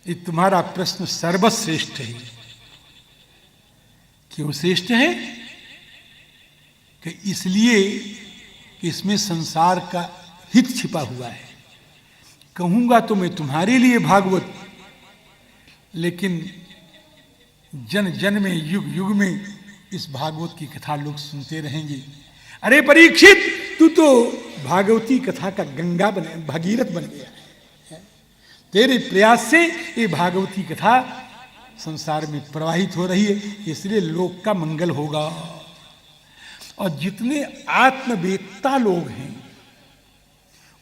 ये तुम्हारा प्रश्न सर्वश्रेष्ठ है। क्यों श्रेष्ठ है? कि इसलिए कि इसमें संसार का हित छिपा हुआ है। कहूंगा तो मैं तुम्हारे लिए भागवत, लेकिन जन जन में, युग युग में इस भागवत की कथा लोग सुनते रहेंगे। अरे परीक्षित, तू तो भागवती कथा का गंगा बने, भगीरथ बन गया है। तेरे प्रयास से ये भागवती कथा संसार में प्रवाहित हो रही है, इसलिए लोक का मंगल होगा। और जितने आत्मवेत्ता लोग हैं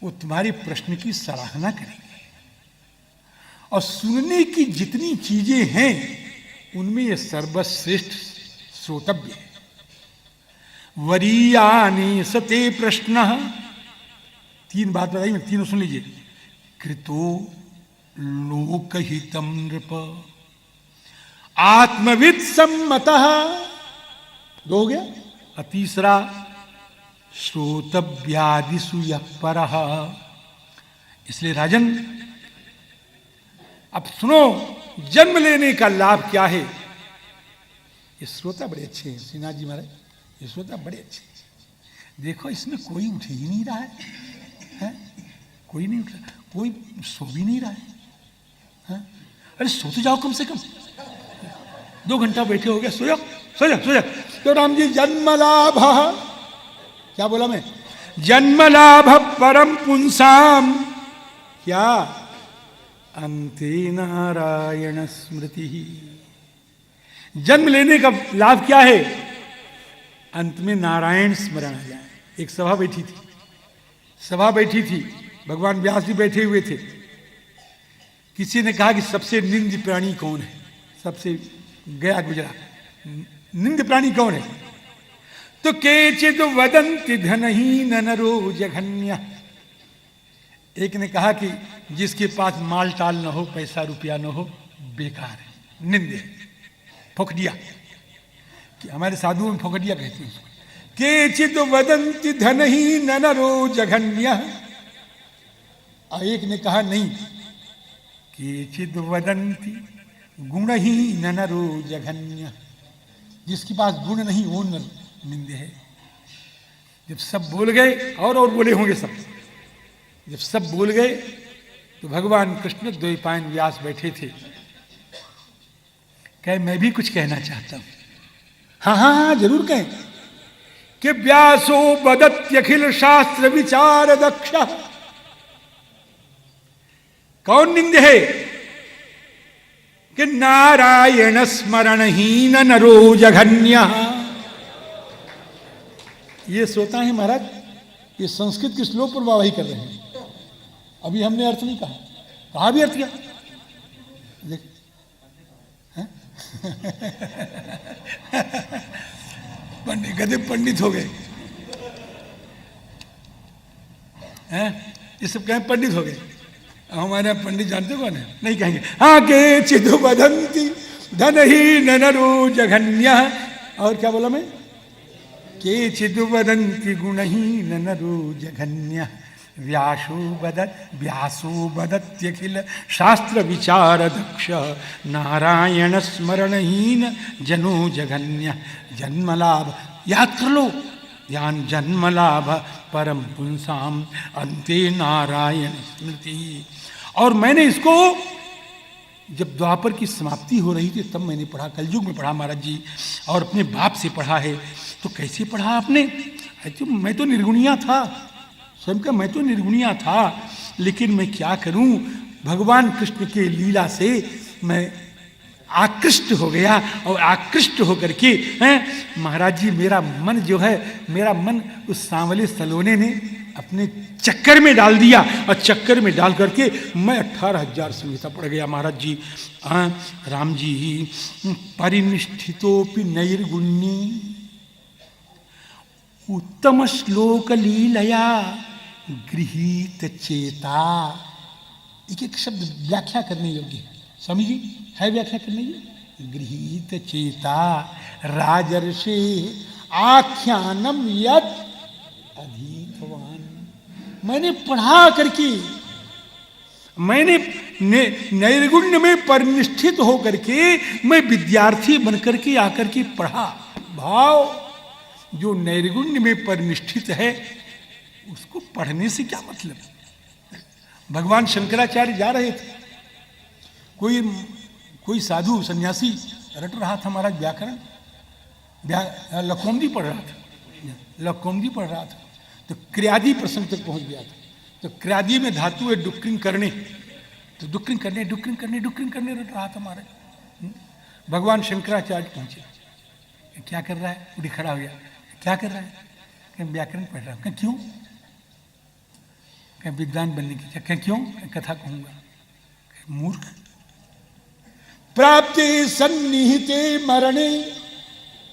वो तुम्हारे प्रश्न की सराहना करेंगे। और सुनने की जितनी चीजें हैं उनमें यह सर्वश्रेष्ठ श्रोतव्य है। वरीयानि सते प्रश्न, तीन बात बताई, मैं तीनों सुन लीजिए। कृतो लोकहितम नृप, आत्मविद सम्मतः, दो हो गया। और तीसरा श्रोतव्यादिषु यः परः। इसलिए राजन, अब सुनो, जन्म लेने का लाभ क्या है? ये श्रोता बड़े अच्छे हैं श्रीनाथ जी महाराज, ये श्रोता बड़े अच्छे हैं। देखो, इसमें कोई उठ ही नहीं रहा है? कोई नहीं उठ रहा, कोई सो भी नहीं रहा है? अरे सो तो जाओ, कम से कम 2 घंटा बैठे हो गए, सो जाओ, सो जाओ, सो जाओ। तो राम जी, जन्म लाभ, क्या बोला मैं? जन्म लाभ परम पुंसाम, क्या? अंते नारायण स्मृति। जन्म लेने का लाभ क्या है? अंत में नारायण स्मरण आ जाए। एक सभा बैठी थी, भगवान व्यास भी बैठे हुए थे। किसी ने कहा कि सबसे निंद प्राणी कौन है? सबसे गया गुजरा निंद प्राणी कौन है? तो केचिद वदन्ति धनहीन नरो जघन्य। एक ने कहा कि जिसके पास माल टाल न हो, पैसा रुपया न हो, बेकार है, निंद है, फोकडिया। कि हमारे साधुओं में फोकडिया कहते हैं उसको। केचिद वदन्ति धनहीन नरो जघन्य। और एक ने कहा नहीं, केचिद वदन्ति गुणहीन नरो जघन्य। जिसके पास गुण नहीं वो निंदे है। जब सब बोल गए, और बोले होंगे सब, जब सब बोल गए तो भगवान कृष्ण द्वैपायन व्यास बैठे थे। कहे, मैं भी कुछ कहना चाहता हूं। हाँ, जरूर कहें। कि व्यासो वदत्यखिल शास्त्र विचार दक्ष। कौन निंद है? कि नारायण स्मरणहीन नरो जघन्य। ये श्रोता है महाराज, ये संस्कृत के श्लोक पर वाही कर रहे हैं। अभी हमने अर्थ नहीं कहा, कहा भी अर्थ क्या देख पंडित गधे पंडित हो गए हैं, ये सब कहें पंडित हो गए। हमारे यहाँ पंडित जानते कौन है? नहीं कहेंगे। हाँ के चिदु वदंती धन ही नरो जघन्य, और क्या बोला मैं? के चिदु वदंती गुण ही नरो जघन्य, व्यासो बदत्यखिल शास्त्र विचार दक्ष, नारायण स्मरणहीन जनो जघन्य, जन्मलाभ, याद कर लो, ज्ञान जन्मलाभ परम पुंसाम अंते नारायण स्मृति। और मैंने इसको जब द्वापर की समाप्ति हो रही थी तब मैंने पढ़ा, कलयुग में पढ़ा महाराज जी, और अपने बाप से पढ़ा है। तो कैसे पढ़ा आपने? मैं तो निर्गुणिया था, स्वयं का मैं तो निर्गुणिया था, लेकिन मैं क्या करूं, भगवान कृष्ण के लीला से मैं आकृष्ट हो गया, और आकृष्ट होकर के महाराज जी मेरा मन जो है, मेरा मन उस सांवले सलोने ने अपने चक्कर में डाल दिया, और चक्कर में डाल करके मैं 18,000 संहिता पड़ गया महाराज जी। राम जी परिनिष्ठितोपि नैर्गुण्ये उत्तम श्लोक लीलया गृहीत चेता। एक एक शब्द व्याख्या करने योग्य है, स्वामी जी है व्याख्या करने योग्य। गृहीत चेता राजर्षे आख्यानम यत् अधीतवान। मैंने पढ़ा करके, मैंने नैर्गुण्य में परिनिष्ठित होकर के मैं विद्यार्थी बनकर के आकर के पढ़ा। भाव जो नैर्गुण्य में परिनिष्ठित है उसको पढ़ने से क्या मतलब? भगवान शंकराचार्य जा रहे थे, कोई साधु सन्यासी रट रहा था महाराज व्याकरण, लखोमदी पढ़ रहा था, लखोमदी पढ़ रहा था, तो क्रियादि प्रसंग तक पहुंच गया था। तो क्रियादि में धातु है डुक्रिंग करने, तो डुक्रिंग करने रट रहा था महाराज। भगवान शंकराचार्य पहुंचे, क्या कर रहा है? उठी खड़ा हो गया, क्या कर रहा है? कहीं व्याकरण पढ़ रहा हूं। क्यों? कहीं विद्वान बनने की क्या? क्यों? कथा कहूंगा। मूर्ख। प्राप्ते सन्निहिते मरणे,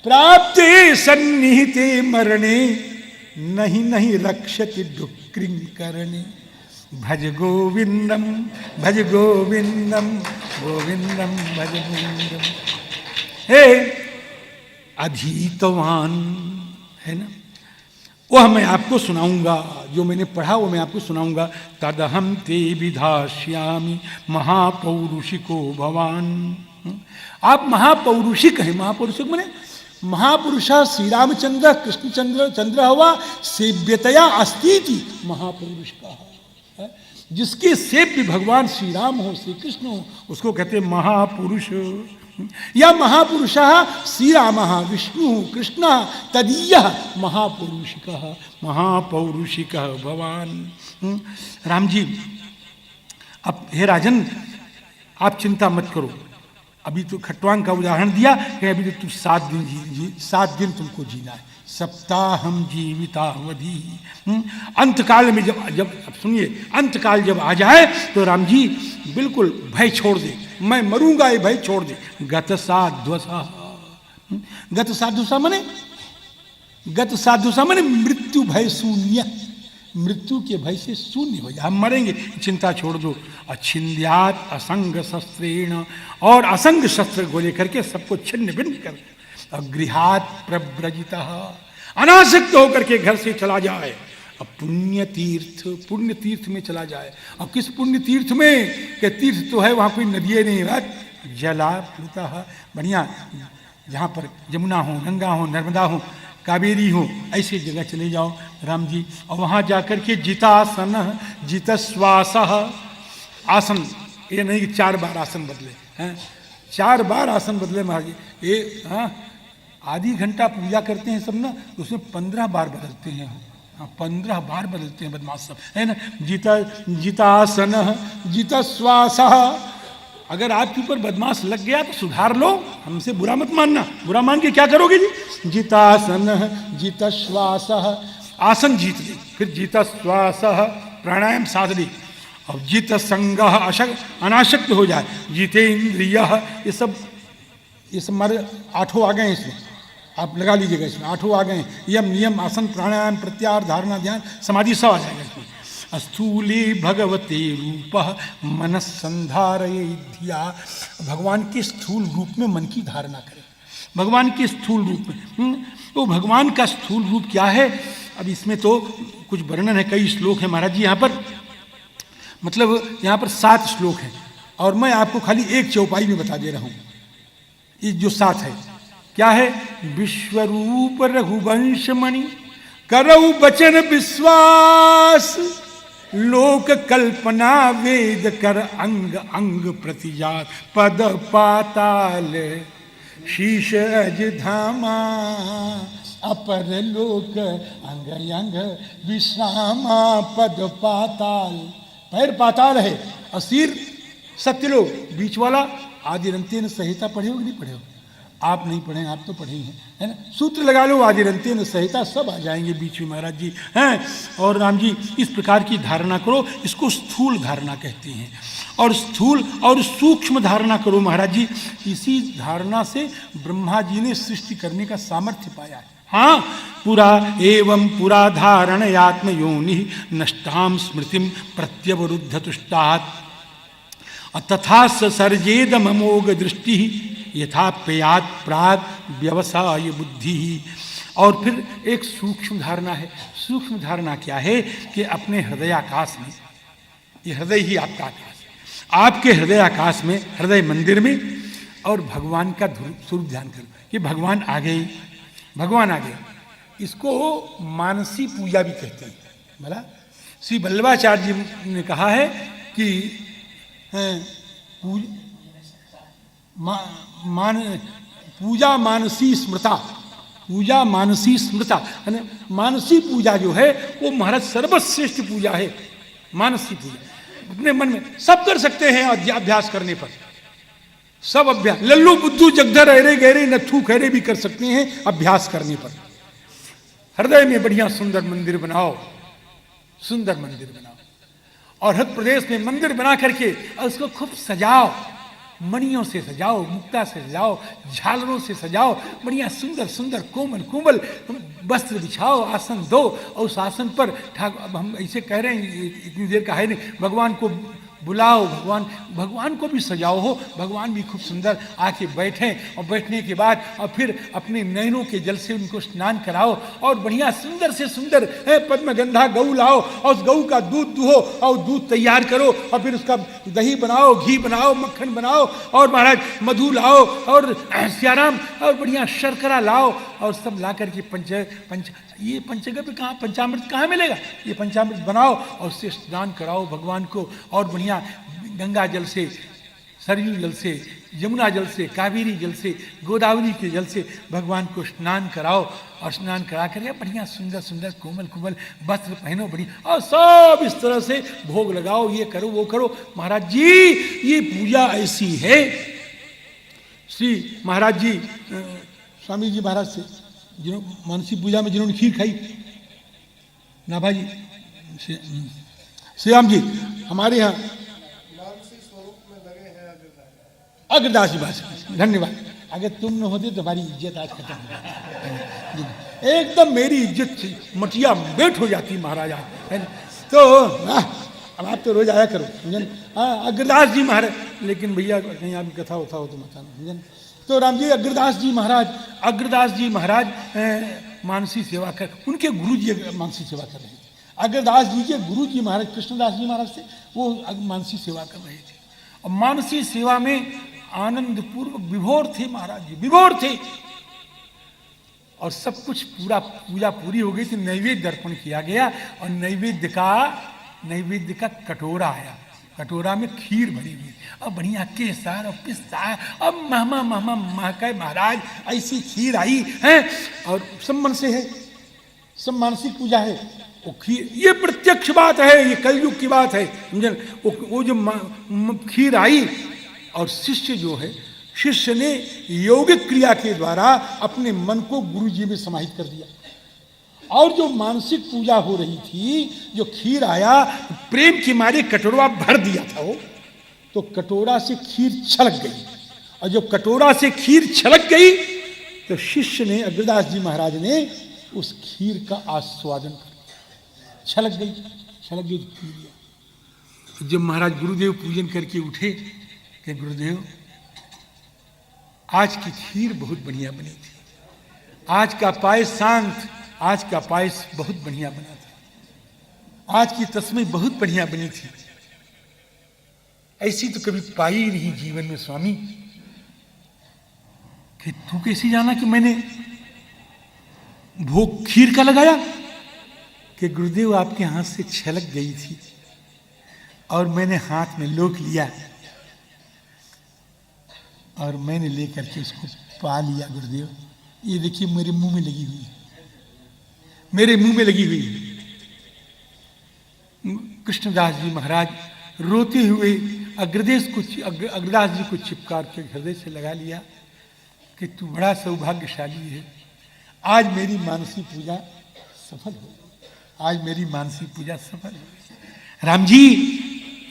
प्राप्ते सन्निहिते मरणे, नहीं रक्षति डुक्रिंग करणे। भज गोविंदम भज गोविंदम, गोविंदम भज गोविंदम। हे अधीतवान है ना, वह मैं आपको सुनाऊंगा, जो मैंने पढ़ा वो मैं आपको सुनाऊंगा। तदहम ते विधास्यामि महापौरुषिको भवान। आप महापौरुषिक है। महापौरुषिक माने महापुरुष श्री रामचंद्र कृष्णचंद्र हुआ सेव्यतया अस्ति महापुरुष का है। जिसके सेव्य भगवान श्री राम हो, श्री कृष्ण हो, उसको कहते हैं महापुरुष। या महापुरुष श्री राम विष्णु कृष्ण तदीय महापुरुषिक महापौरुषिक भवान। राम जी, अब हे राजन आप चिंता मत करो, अभी तो खट्वांग का उदाहरण दिया कि अभी तो तू 7 दिन तुमको जीना है। सप्ताहम जीवितावधि। अंतकाल में जब सुनिए, अंतकाल जब आ जाए तो राम जी बिल्कुल भय छोड़ दे, मैं मरूंगा ये भय छोड़ दे। गत साध्वसा माने मृत्यु भय शून्य, मृत्यु के भय से शून्य हो जाए, हम मरेंगे चिंता छोड़ दो। अच्छिंद्यात असंग शस्त्रेण, और असंग शस्त्र को लेकर के सबको छिन्न भिन्न कर, गृहात प्रव्रजिता, अनासक्त होकर के घर से चला जाए। अब पुण्य तीर्थ में चला जाए। अब किस पुण्य तीर्थ में? कि तीर्थ तो है वहां कोई नदियाँ नहीं, जला प्लुता, बढ़िया जहाँ पर यमुना हो, गंगा हो, नर्मदा हो, कावेरी हो, ऐसी जगह चले जाओ राम जी। और वहाँ जाकर के जितासन जितश्वास, आसन ये नहीं कि 4 बार आसन बदले हैं, 4 बार आसन बदले महाराज जी। ये आधी घंटा पूजा करते हैं सब ना, उसमें 15 बार बदलते हैं। 15 बार बदलते हैं बदमाश सब, है ना। जितासन जितश्वास। अगर आपके ऊपर बदमाश लग गया तो सुधार लो, हमसे बुरा मत मानना, बुरा मान के क्या करोगे जी। जितासन जितश्वास, आसन जीत ले, फिर जितश्वास प्राणायाम साध ले, अब जित संग अनाशक्त हो जाए, जितेंद्रिय, ये सब हमारे 8 आ गए हैं इसमें, आप लगा लीजिएगा इसमें 8 आ गए हैं। यम नियम आसन प्राणायाम प्रत्याहार धारणा ध्यान समाधि सब आ जाएगा इसमें। स्थूले भगवते रूप मनस्संधारये धिया, भगवान के स्थूल रूप में मन की धारणा करें, भगवान के स्थूल रूप में। तो भगवान का स्थूल रूप क्या है? अब इसमें तो कुछ वर्णन है, कई श्लोक है महाराज जी यहाँ पर, मतलब यहाँ पर 7 श्लोक हैं और मैं आपको खाली एक चौपाई में बता दे रहा हूँ। ये जो 7 है क्या है? विश्वरूप रघुवंश मणि करऊ बचन विश्वास, लोक कल्पना वेद कर अंग अंग प्रतिजात, पद पाताल शीश अज धामा, अपर लोक अंग अंग विश्रामा, पद पाताल, पैर पाताल है और सिर सत्यलोक, बीच वाला आदिरंतेन संहिता पढ़े हो कि नहीं पढ़े हो? आप नहीं पढ़े, आप तो पढ़े ही हैं, है ना? सूत्र लगा लो, आदिरंतेन संहिता सब आ जाएंगे बीच में महाराज जी हैं। और राम जी इस प्रकार की धारणा करो, इसको स्थूल धारणा कहते हैं। और स्थूल और सूक्ष्म धारणा करो महाराज जी, इसी धारणा से ब्रह्मा जी ने सृष्टि करने का सामर्थ्य पाया है। हाँ, पुरा एवं पुरा धारण आत्म योनि नष्टाम स्मृतिम प्रत्यवरुद्ध तुष्टात्, तथा सर्जेद ममोग दृष्टि यथा पेयात प्राग व्यवसाय बुद्धि। और फिर एक सूक्ष्म धारणा है। सूक्ष्म धारणा क्या है? कि अपने हृदयाकाश में, ये हृदय ही आपका आकाश है, आपके हृदय आकाश में, हृदय मंदिर में, और भगवान का स्वरूप ध्यान करो कि भगवान आ गए, भगवान आ गए। इसको मानसी पूजा भी कहते हैं। बोला श्री वल्लभाचार्य जी ने कहा है कि पूजा मानसी स्मृता, पूजा मानसी स्मृता, मानसी पूजा जो है वो महाराज सर्वश्रेष्ठ पूजा है। मानसी पूजा अपने मन में सब कर सकते हैं, अभ्यास करने पर सब अभ्यास, लल्लू बुद्धू जगधर अरे गहरे नथु खैरे भी कर सकते हैं अभ्यास करने पर। हृदय में बढ़िया सुंदर मंदिर बनाओ, सुंदर मंदिर बनाओ, और हर प्रदेश में मंदिर बना करके और उसको खूब सजाओ, मणियों से सजाओ, मुक्ता से सजाओ, झालरों से सजाओ, बढ़िया सुंदर सुंदर कोमल कोमल वस्त्र बिछाओ, आसन दो, और उस आसन पर अब हम ऐसे कह रहे हैं, इतनी देर का है नहीं, भगवान को बुलाओ, भगवान को भी सजाओ हो, भगवान भी खूब सुंदर आके बैठे, और बैठने के बाद और फिर अपने नयनों के जल से उनको स्नान कराओ, और बढ़िया सुंदर से सुंदर पद्मगंधा गऊ लाओ, और उस गऊ का दूध दुहो और दूध तैयार करो, और फिर उसका दही बनाओ, घी बनाओ, मक्खन बनाओ, और महाराज मधु लाओ, और सियाराम और बढ़िया शर्करा लाओ, और सब ला करके ये पंचगव्य कहाँ, पंचामृत कहाँ मिलेगा? ये पंचामृत बनाओ और उससे स्नान कराओ भगवान को, और बढ़िया गंगा जल से, सरयू जल से, यमुना जल से, कावेरी जल से, गोदावरी के जल से भगवान को स्नान कराओ, और स्नान करा कर बढ़िया सुंदर सुंदर कोमल कोमल वस्त्र पहनो बढ़िया, और सब इस तरह से भोग लगाओ, ये करो वो करो। महाराज जी ये पूजा ऐसी है। श्री महाराज जी स्वामी जी महाराज से मानसी पूजा में जिन्होंने खीर खाई, नाभा जी, श्री राम जी हमारे यहाँ अग्रदास जी बात, धन्यवाद। अगर तुम न होते तो हमारी इज्जत आज खत्म हो, एकदम मेरी इज्जत मटिया बेट हो जाती महाराजा, है ना? तो अब आप तो रोज आया करो, समझे? अग्रदास जी महाराज, लेकिन भैया कहीं आपकी कथा होता हो तो बताना, समझे? तो राम जी अग्रदास जी महाराज मानसी सेवा कर, उनके गुरु जी मानसी सेवा कर रहे थे। अग्रदास जी के गुरु जी महाराज कृष्णदास जी महाराज थे, वो मानसी सेवा कर रहे थे, और मानसी सेवा में आनंद पूर्वक विभोर थे महाराज जी, विभोर थे, और सब कुछ पूजा पूरी हो गई थी। नैवेद्य अर्पण किया गया, और नैवेद्य का कटोरा आया, कटोरा में खीर भरी हुई, और बढ़िया केसर और पिस्ता, अब महका महाराज ऐसी खीर आई है, और सब मन से है, सब मानसिक पूजा है। वो खीर, ये प्रत्यक्ष बात है, ये कलयुग की बात है, समझे? वो जो खीर आई, और शिष्य ने यौगिक क्रिया के द्वारा अपने मन को गुरु जी में समाहित कर दिया, और जो मानसिक पूजा हो रही थी, जो खीर आया, प्रेम के मारे कटोरा भर दिया था वो, तो कटोरा से खीर छलक गई, और जब कटोरा से खीर छलक गई तो शिष्य ने, अग्रदास जी महाराज ने उस खीर का आस्वादन कर, छलक गई तो पी लिया। जब महाराज गुरुदेव पूजन करके उठे कि गुरुदेव आज की खीर बहुत बढ़िया बनी थी, आज का पायस शांत, आज का पायस बहुत बढ़िया बना था, आज की तस्में बहुत बढ़िया बनी थी, ऐसी तो कभी पाई नहीं जीवन में स्वामी। कि तू कैसे जाना कि मैंने भोग खीर का लगाया? कि गुरुदेव आपके हाथ से छलक गई थी और मैंने हाथ में लोक लिया और मैंने लेकर के उसको पा लिया गुरुदेव। ये देखिए मेरे मुंह में लगी हुई, मेरे मुंह में लगी हुई। कृष्णदास जी महाराज रोते हुए अग्रदास जी को चिपका के हृदय से लगा लिया कि तू बड़ा सौभाग्यशाली है, आज मेरी मानसी पूजा सफल हो, आज मेरी मानसी पूजा सफल हो। राम जी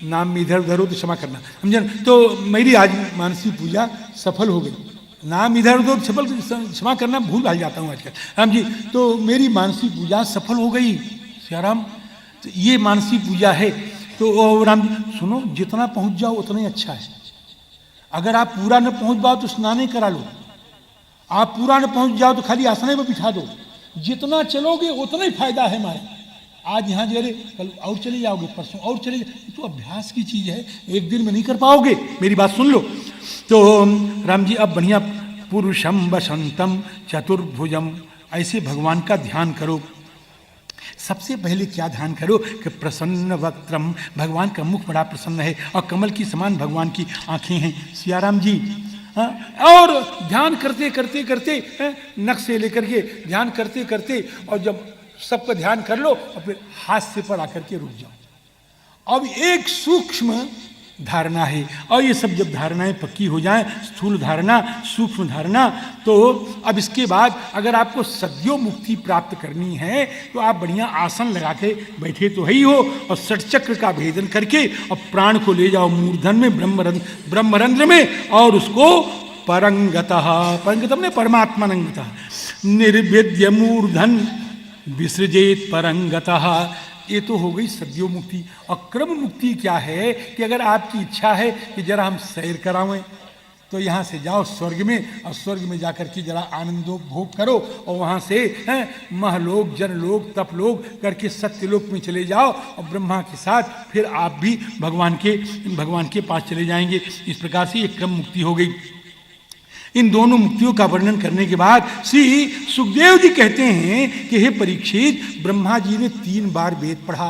नाम में इधर उधर हो तो क्षमा करना, समझन, तो मेरी आज मानसी पूजा सफल हो गई। नाम इधर उधर सफल, क्षमा करना, भूल भाल जाता हूँ आजकल। राम जी तो मेरी मानसी पूजा सफल हो गई। सियाराम तो ये मानसी पूजा है। तो राम जी सुनो, जितना पहुंच जाओ उतना ही अच्छा है। अगर आप पूरा न पहुंच पाओ तो स्नान ही करा लो, आप पूरा न पहुंच जाओ तो खाली आसने में बिठा दो। जितना चलोगे उतना ही फायदा है हमारे। आज यहाँ जे रहे, कल और चले जाओगे, परसों और चले जाओगे, तो अभ्यास की चीज है, एक दिन में नहीं कर पाओगे। मेरी बात सुन लो। तो राम जी अब बढ़िया, पुरुषम वसंतम चतुर्भुजम, ऐसे भगवान का ध्यान करो। सबसे पहले क्या ध्यान करो कि प्रसन्न वक्त्रम, भगवान का मुख बड़ा प्रसन्न है और कमल की समान भगवान की आंखें हैं। सियाराम जी और ध्यान करते करते करते नख से लेकर के ध्यान करते करते, और जब सबका ध्यान कर लो और फिर हास्य पर आकर के रुक जाओ। अब एक सूक्ष्म धारणा है, और ये सब जब धारणाएं पक्की हो जाएं, स्थूल धारणा, सूक्ष्म धारणा, तो अब इसके बाद अगर आपको सद्यो मुक्ति प्राप्त करनी है तो आप बढ़िया आसन लगा के बैठे तो ही हो, और षटचक्र का भेदन करके और प्राण को ले जाओ मूर्धन में, ब्रह्मरंध्र में, और उसको परंगतः, परंगतः ने परमात्मानंगतः, निर्वेद्य मूर्धन विसृजेत परंगतः। ये तो हो गई सद्यो मुक्ति। और क्रम मुक्ति क्या है कि अगर आपकी इच्छा है कि जरा हम सैर करावें तो यहाँ से जाओ स्वर्ग में, और स्वर्ग में जाकर के जरा आनंदो भोग करो, और वहाँ से महलोक, जनलोक, तपलोक करके सत्यलोक में चले जाओ, और ब्रह्मा के साथ फिर आप भी भगवान के पास चले जाएंगे। इस प्रकार से ये क्रम मुक्ति हो गई। इन दोनों मुक्तियों का वर्णन करने के बाद श्री सुखदेव जी कहते हैं कि हे परीक्षित, ब्रह्मा जी ने 3 बार वेद पढ़ा,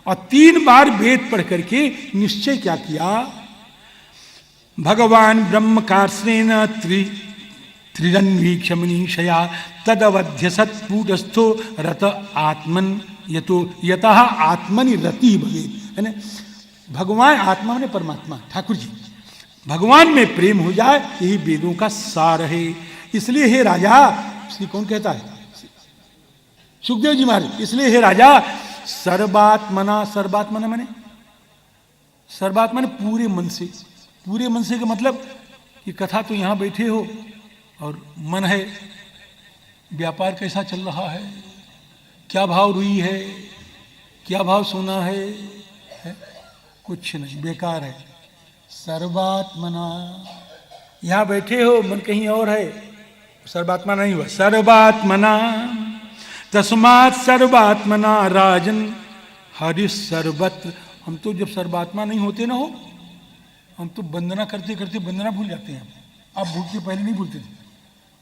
और 3 बार वेद पढ़ करके निश्चय क्या किया, भगवान ब्रह्म कार्ष्णेन त्रिरन्वीक्ष मनीषया तदवध्य सत्पूटस्थो रत आत्मन यतः आत्मनि रति भवेत्। है ना, भगवान आत्मा ने परमात्मा ठाकुर जी, भगवान में प्रेम हो जाए, यही वेदों का सार है। इसलिए हे राजा, श्री कौन कहता है, सुखदेव जी महाराज, इसलिए हे राजा, सर्वात्मना, सर्वात्मना माने, सर्वात्मा ने पूरे मन से, पूरे मन से का मतलब कि कथा तो यहां बैठे हो और मन है, व्यापार कैसा चल रहा है, क्या भाव रुई है, क्या भाव सोना है? कुछ नहीं, बेकार है। सर्वात्मना, यहां बैठे हो, मन कहीं और है, सर्वात्मा नहीं हुआ। सर्वात्मना तस्मात् सर्वात्मना राजन हरि सर्वत्र। हम तो जब सर्वात्मा नहीं होते ना हो, हम तो वंदना करते करते वंदना भूल जाते हैं। अब भूलते, पहले नहीं भूलते थे,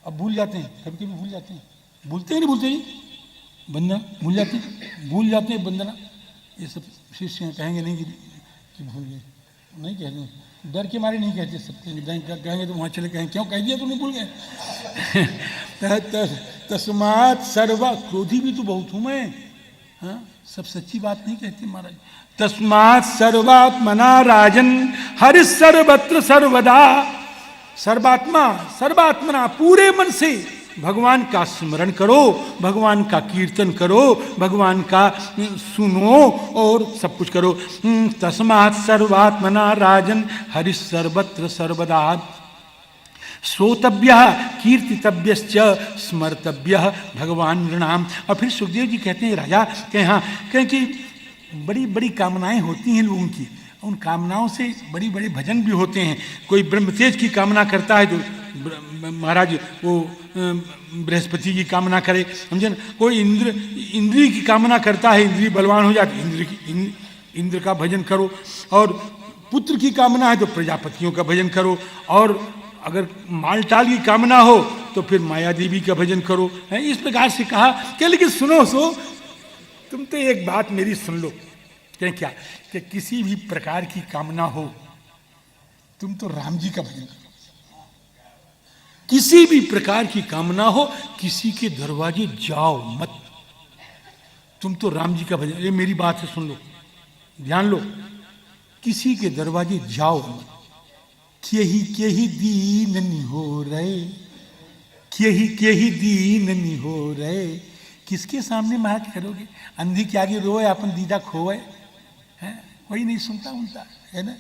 अब भूल जाते हैं, कभी कभी भूल जाते हैं। भूलते ही नहीं भूलते जी, वंदना भूल जाते हैं वंदना। ये सब शिष्य कहेंगे नहीं कि भूल गए, नहीं कहते, डर के मारे नहीं कहते, सब कहेंगे तो वहाँ चले, कहेंगे क्यों कह दिया तुमने, भूल गए। तस्मात् सर्वा, क्रोधी भी तो बहुत हूँ मैं, हाँ, सब सच्ची बात नहीं कहते महाराज। तस्मात् सर्वात्मना राजन हरि सर्वत्र सर्वदा। सर्वात्मा, सर्वात्मना, पूरे मन से, भगवान का स्मरण करो, भगवान का कीर्तन करो, भगवान का सुनो और सब कुछ करो। तस्मात् सर्वात्मना राजन हरि सर्वत्र सर्वदा श्रोतव्य कीर्तितव्य स्मर्तव्य भगवान नृणाम। और फिर सुखदेव जी कहते हैं राजा कहें हाँ, कहें कि बड़ी बड़ी कामनाएं होती हैं लोगों की, उन कामनाओं से बड़ी बड़े भजन भी होते हैं। कोई ब्रह्मतेज की कामना करता है तो महाराज वो बृहस्पति की कामना करे, समझे ना। कोई इंद्री की कामना करता है, इंद्री बलवान हो जाती, इंद्र का भजन करो। और पुत्र की कामना है तो प्रजापतियों का भजन करो। और अगर मालटाल की कामना हो तो फिर माया देवी का भजन करो। इस प्रकार से कहा कि लेकिन सुनो तुम तो एक बात मेरी सुन लो। क्या कि किसी भी प्रकार की कामना हो तुम तो राम जी का भजन करो। किसी भी प्रकार की कामना हो किसी के दरवाजे जाओ मत, तुम तो राम जी का भजन। ये मेरी बात है, सुन लो, ध्यान लो। किसी के दरवाजे जाओ मत। के ही दीन नहीं हो रहे, के ही दीन नहीं हो रहे। किसके सामने महाराज करोगे? अंधी के आगे रोए अपन दीदा खोए, है वही नहीं सुनता उनता, है ना।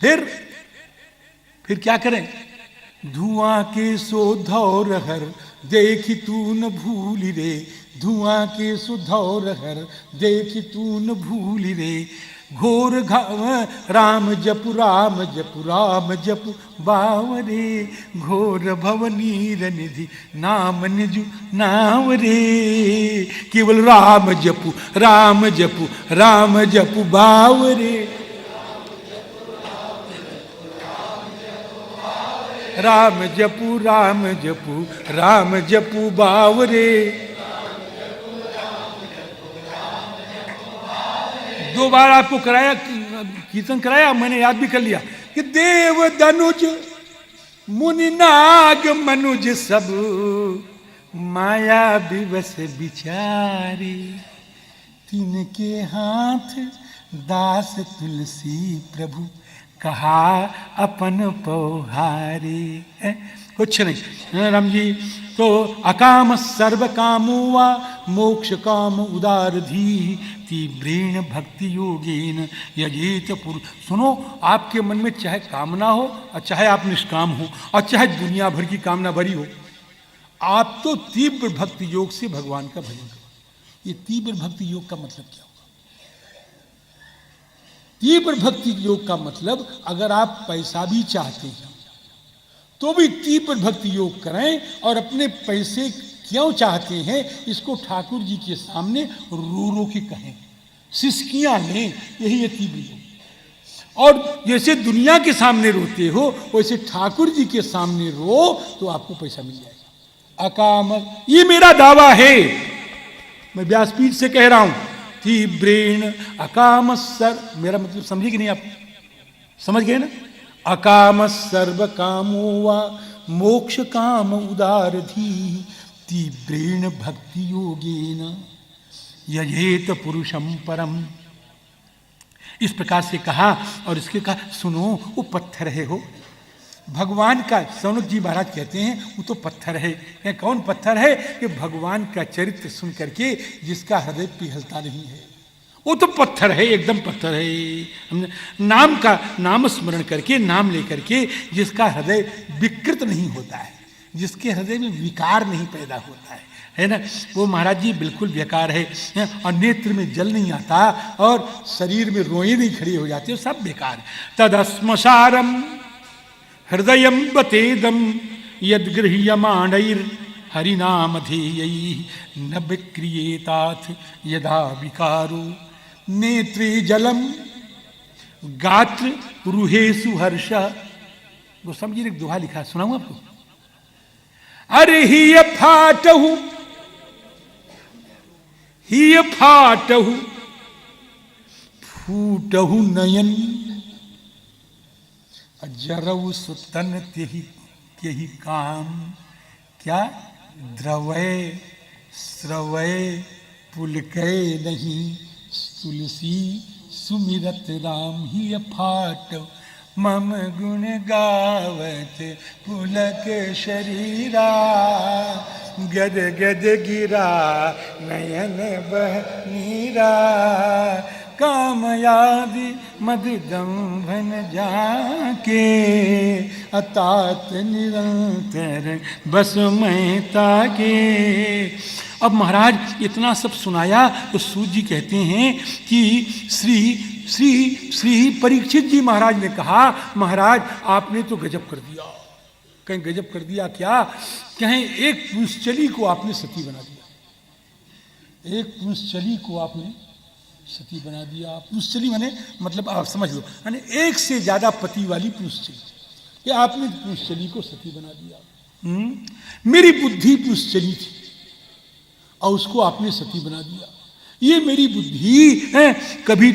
फिर क्या करें? धुआं के सो धौर हर देखी तू न भूली रे, धुआं के सो धौर हर देखी तू न भूली रे। घोर घाव राम जपु राम जपु राम जपु बावरे, घोर भवनीर निधि नाम निजु नाम रे। केवल राम जपु राम जपु राम जपु बावरे, राम जपु राम जपु राम जपु बावरे। दो बार आपको कराया, कीर्तन कराया, मैंने याद भी कर लिया कि देव धनुज मुनि नाग मनुज सब माया विवश बिचारे, तिनके हाथ दास तुलसी प्रभु कहा अपन पौहारे। कुछ नहीं राम जी। तो अकाम सर्व कामुआ मोक्ष काम उदार धी, तीव्रेण भक्ति योगेन यजेत पुरुष। सुनो, आपके मन में चाहे कामना हो और चाहे आप निष्काम हो और चाहे दुनिया भर की कामना भरी हो, आप तो तीव्र भक्ति योग से भगवान का भजन करो। ये तीव्र भक्ति योग का मतलब क्या होगा? तीव्र भक्ति योग का मतलब अगर आप पैसा भी चाहते हैं तो भी तीव्र भक्ति योग करें, और अपने पैसे क्यों चाहते हैं इसको ठाकुर जी के सामने रो रो के कहें, सिसकियां लें, यही है तीव्र योग। और जैसे दुनिया के सामने रोते हो वैसे ठाकुर जी के सामने रो तो आपको पैसा मिल जाएगा। अकाम, ये मेरा दावा है, मैं व्यासपीठ से कह रहा हूं। तीव्रेण अकाम सर, मेरा मतलब समझे कि नहीं आप? समझ गए ना? अकाम सर्व कामो वा मोक्ष काम उदार धी, तीव्रेण भक्ति योगेन यजेत पुरुषम परम। इस प्रकार से कहा। और इसके कहा सुनो, वो पत्थर है हो भगवान का। सौनक जी महाराज कहते हैं वो तो पत्थर है। कौन पत्थर है? कि भगवान का चरित्र सुन करके जिसका हृदय पिघलता नहीं है, वो तो पत्थर है, एकदम पत्थर है। नाम स्मरण करके, नाम लेकर के जिसका हृदय विकृत नहीं होता है, जिसके हृदय में विकार नहीं पैदा होता है ना, वो महाराज जी बिल्कुल बेकार है। और नेत्र में जल नहीं आता और शरीर में रोए नहीं खड़ी हो जाती, सब बेकार है। तदस्मसारम हृदयम बतेदम यद्गृह्यमाणैर हरिनामधेयैः न विक्रियेताथ यदा विकारो, नेत्रे जलम गात्र रुहेसु हर्ष। वो समझिए, एक दोहा लिखा, सुनाऊं आपको। अरे ही फाटहु फूटहु नयन, जरऊ सुतन त्यही काम। क्या? द्रवय स्रवय पुलकय नहीं, तुलसी सुमिरत राम ही फाट मम गुण गावत पुलक शरीरा, गद गद गिरा नयन बह नीरा, कामयादि मद दंभन जाके, अतात निरंतर बस मैं ताके। अब महाराज इतना सब सुनाया तो सूत जी कहते हैं कि श्री श्री श्री परीक्षित जी महाराज ने कहा, महाराज आपने तो गजब कर दिया। कहीं गजब कर दिया क्या? कहें एक पुंसचली को आपने सती बना दिया, एक पुंसचली को आपने सती बना दिया। पुंसचली माने मतलब आप समझ लो, यानी एक से ज्यादा पति वाली पुंसचली, ये आपने पुंसचली को सती बना दिया। मेरी बुद्धि पुंसचली थी और उसको आपने सती बना दिया। ये मेरी बुद्धि है, कभी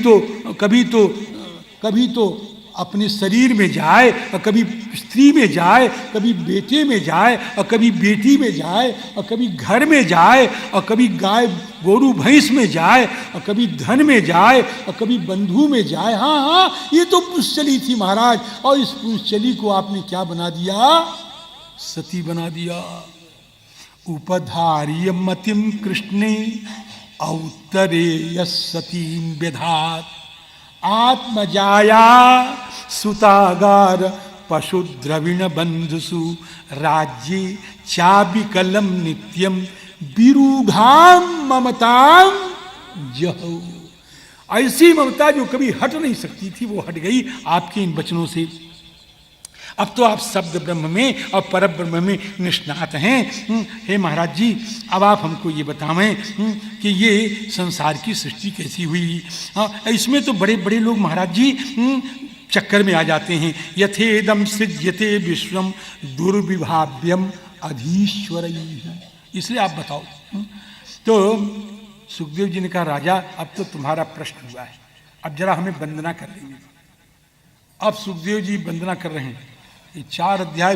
तो अपने शरीर में जाए और कभी स्त्री में जाए, कभी बेटे में जाए और कभी बेटी में जाए, और कभी घर में जाए और कभी गाय गोरू भैंस में जाए, और कभी धन में जाए और कभी बंधु में जाए। हाँ हाँ, ये तो पुंसचली थी महाराज, और इस पुंसचली को आपने क्या बना दिया? सती बना दिया। उपधार्य मतिम कृष्णे औत्तरेय सतीं व्यधात्, आत्मजाया सुतागार पशु द्रविण बंधुसु, राज्ये चाबिकलम नित्यम विरूढ़ाम ममताम जहौ। ऐसी ममता जो कभी हट नहीं सकती थी वो हट गई आपके इन वचनों से। अब तो आप शब्द ब्रह्म में और पर ब्रह्म में निष्णात हैं। हे महाराज जी, अब आप हमको ये बतावें कि ये संसार की सृष्टि कैसी हुई। इसमें तो बड़े बड़े लोग महाराज जी चक्कर में आ जाते हैं। यथेदम सृज्यते विश्वम दुर्विभाव्यम अधीश्वर, इसलिए आप बताओ। तो सुखदेव जी ने कहा, राजा अब तो तुम्हारा प्रश्न हुआ है, अब जरा हमें वंदना कर लेंगे। अब सुखदेव जी वंदना कर रहे हैं। ये 3 अध्याय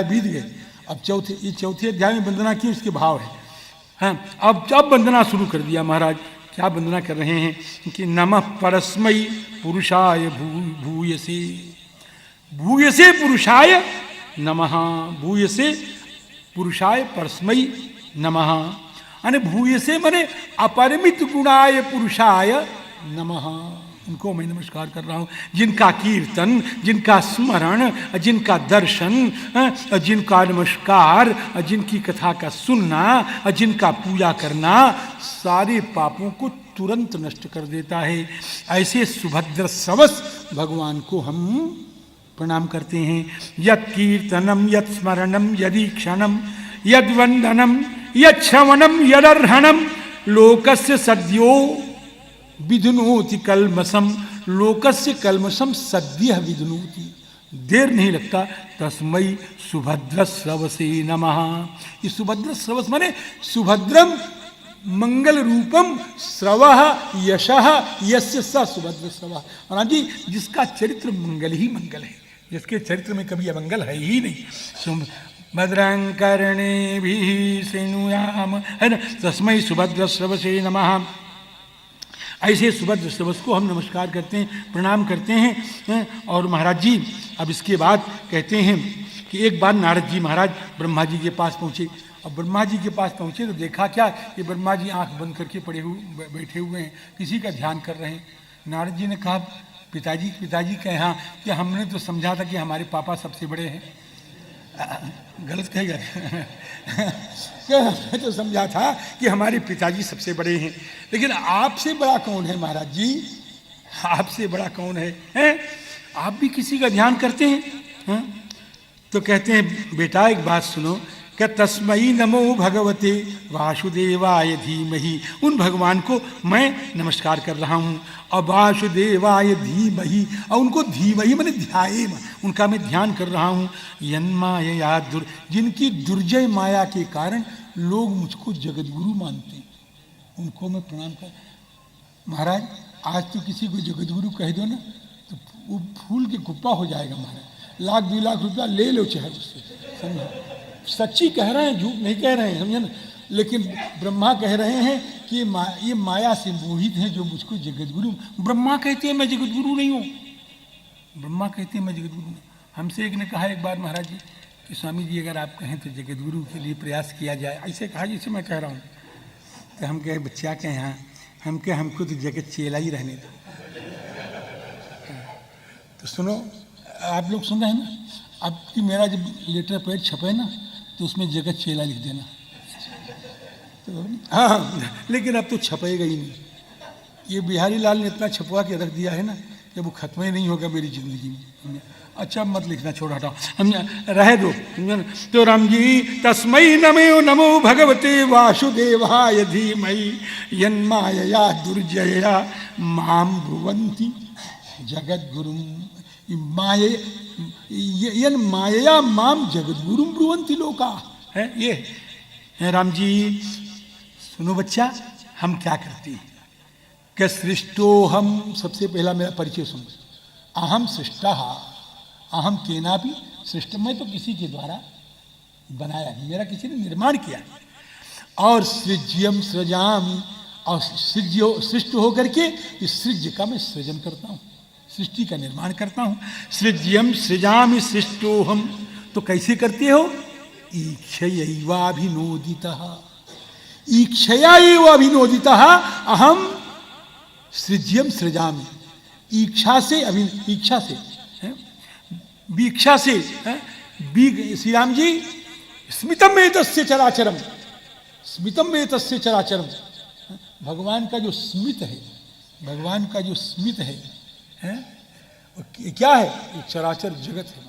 बीत गए, अब चौथे अध्याय में वंदना की उसके भाव है। हाँ, अब वंदना शुरू कर दिया महाराज। क्या वंदना कर रहे हैं कि नमः परस्मै पुरुषाय भूयसे, भूयसे पुरुषाय नमः, भूयसे पुरुषाय परस्मै नमः। अने भूयसे माने अपरिमित गुणाय पुरुषाय नमः, उनको मैं नमस्कार कर रहा हूँ। जिनका कीर्तन, जिनका स्मरण, जिनका दर्शन, जिनका नमस्कार, जिनकी कथा का सुनना, जिनका पूजा करना सारे पापों को तुरंत नष्ट कर देता है। ऐसे सुभद्र सवस भगवान को हम प्रणाम करते हैं। यत् कीर्तनम यत् स्मरणम यदीक्षणम यद्वंदनम यच्छवनम यदर्हणम लोकस्य सद्यो विधुनोति कल्मषम, लोकस्य कल्मषम सद्यः विधुनोति। देर नहीं लगता। तस्मै सुभद्र स्रवसे नमः। ये सुभद्र स्रवस माने सुभद्रम मंगल रूपम स्रवः यशः यस्य स सुभद्र स्रवः। और जी जिसका चरित्र मंगल ही मंगल है, जिसके चरित्र में कभी अमंगल है ही नहीं। भद्रं कर्णेभिः शृणुयाम, है ना। तस्मै सुभद्र स्रवसे नमः। ऐसे सुभद्र श्रवस को हम नमस्कार करते हैं, प्रणाम करते हैं। और महाराज जी अब इसके बाद कहते हैं कि एक बार नारद जी महाराज ब्रह्मा जी के पास पहुँचे। अब ब्रह्मा जी के पास पहुँचे तो देखा क्या कि ब्रह्मा जी आंख बंद करके बैठे हुए हैं, किसी का ध्यान कर रहे हैं। नारद जी ने कहा, पिताजी के यहाँ कि हमने तो समझा था कि हमारे पापा सबसे बड़े हैं। गलत कह गए मैं तो समझा था कि हमारे पिताजी सबसे बड़े हैं, लेकिन आपसे बड़ा कौन है महाराज जी? आपसे बड़ा कौन है, हैं? आप भी किसी का ध्यान करते हैं, हैं? तो कहते हैं बेटा एक बात सुनो, क्या तस्मै नमो भगवते वासुदेवाय धीमहि। उन भगवान को मैं नमस्कार कर रहा हूँ। और वासुदेवाय धीमहि, और उनको धीमहि मैंने ध्याये, उनका मैं ध्यान कर रहा हूँ। यन्माया जिनकी दुर्जय माया के कारण लोग मुझको जगतगुरु मानते हैं, उनको मैं प्रणाम कर। महाराज आज तो किसी को जगतगुरु कह दो ना तो वो फूल के कुप्पा हो जाएगा महाराज। 1-2 लाख रुपया ले लो चाहे उससे, समझो। सच्ची कह रहे हैं, झूठ नहीं कह रहे हैं, समझे ना। लेकिन ब्रह्मा कह रहे हैं कि ये माया से मोहित है जो मुझको जगतगुरु। ब्रह्मा कहते हैं मैं जगतगुरु नहीं हूँ, ब्रह्मा कहते हैं मैं जगत गुरु हूँ। हमसे एक ने कहा एक बार महाराज जी कि स्वामी जी अगर आप कहें तो जगत गुरु के लिए प्रयास किया जाए, ऐसे कहा जैसे मैं कह रहा हूँ। तो हम कहे बच्चा के यहाँ हम कहे हमको तो जगत चेला ही रहने दो। तो सुनो, आप लोग सुन रहे हैं ना, अब कि मेरा जब लेटर पैड छपे ना तो उसमें जगत चेला लिख देना। तो हाँ, लेकिन अब तो छपेगा ही नहीं। ये बिहारी लाल ने इतना छपवा के रख दिया है ना कि वो खत्म ही नहीं होगा मेरी जिंदगी में। अच्छा मत लिखना, छोड़ हटाओ, हम रह दो। तो राम जी तस्मै नमो नमो भगवते वासुदेवाय धीमहि यन्मायया दुर्जया माम ब्रुवन्ति जगत गुरुम यन मायया माम जगत गुरुम ब्रुवन्ति लोका है। ये है राम जी। सुनो बच्चा, हम क्या करते हैं कि सृष्टो हम, सबसे पहला मेरा परिचय सुनो। अहम सृष्टा, अहम केना भी सृष्ट, मैं तो किसी के द्वारा बनाया नहीं, मेरा किसी ने निर्माण किया। और सृज्यम सृजामि, और सृष्ट होकर के इस सृज्य का मैं सृजन करता हूँ, सृष्टि का निर्माण करता हूँ। सृज्यम सृजामि सृष्टोहम, तो कैसे करते हो? ईक्षयैवाभिनोदितः, ईक्षया एव अभिनोदितः अहम सृज्यम सृजामि। इच्छा से, इच्छा से, वीक्षा से, श्री राम जी स्मितम में तस्य चराचरम, स्मितम में तस्य चराचरम। भगवान का जो स्मित है, भगवान का जो स्मित है क्या है? ये चराचर जगत है।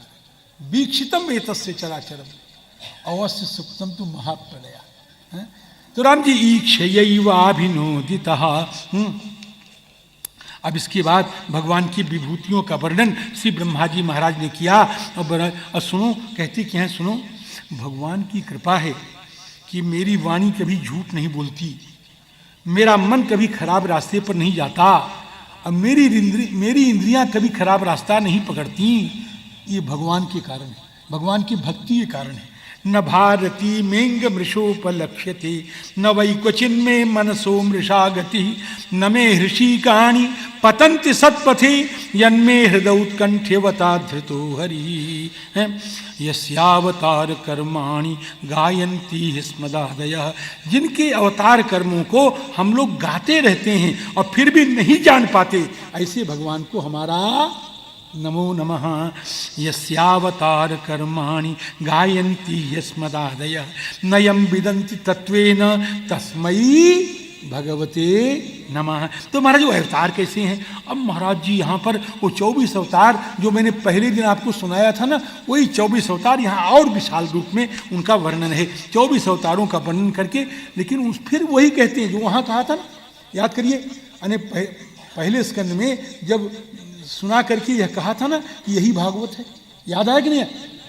वीक्षितम में तस्य चराचरम अवश्य सुप्तम तु महाप्रलया। तो राम जी ईक्षयैवाभिनोदितः। अब इसके बाद भगवान की विभूतियों का वर्णन श्री ब्रह्मा जी महाराज ने किया। और सुनो, कहते क्या है, सुनो, भगवान की कृपा है कि मेरी वाणी कभी झूठ नहीं बोलती, मेरा मन कभी खराब रास्ते पर नहीं जाता, और मेरी इंद्रियां कभी खराब रास्ता नहीं पकड़ती। ये भगवान के कारण है, भगवान की भक्ति के कारण है। न भारती मेंग मृषोपलक्ष्यते न वै क्वचिन में मनसो मृषा गति न मे हृषिकाणि पतन्ति सत्पथे यन्मे हृदय उत्कंठ्यवता धृतो हरि। यस्यावतार कर्माणि गायन्ति स्मदादयः, जिनके अवतार कर्मों को हम लोग गाते रहते हैं और फिर भी नहीं जान पाते, ऐसे भगवान को हमारा नमो नमः। यस्यावतार कर्माणि गायन्ति यस्मदादयः नयं विदन्ति तत्वेन तस्मै भगवते नमः। तो महाराज वो अवतार कैसे हैं? अब महाराज जी यहाँ पर वो 24 अवतार जो मैंने पहले दिन आपको सुनाया था ना, वही 24 अवतार यहाँ और विशाल रूप में उनका वर्णन है। 24 अवतारों का वर्णन करके, लेकिन फिर वही कहते हैं जो वहाँ कहा था ना, याद करिए, यानी पहले स्कंद में जब सुना करके यह कहा था ना कि यही भागवत है, याद आया कि नहीं?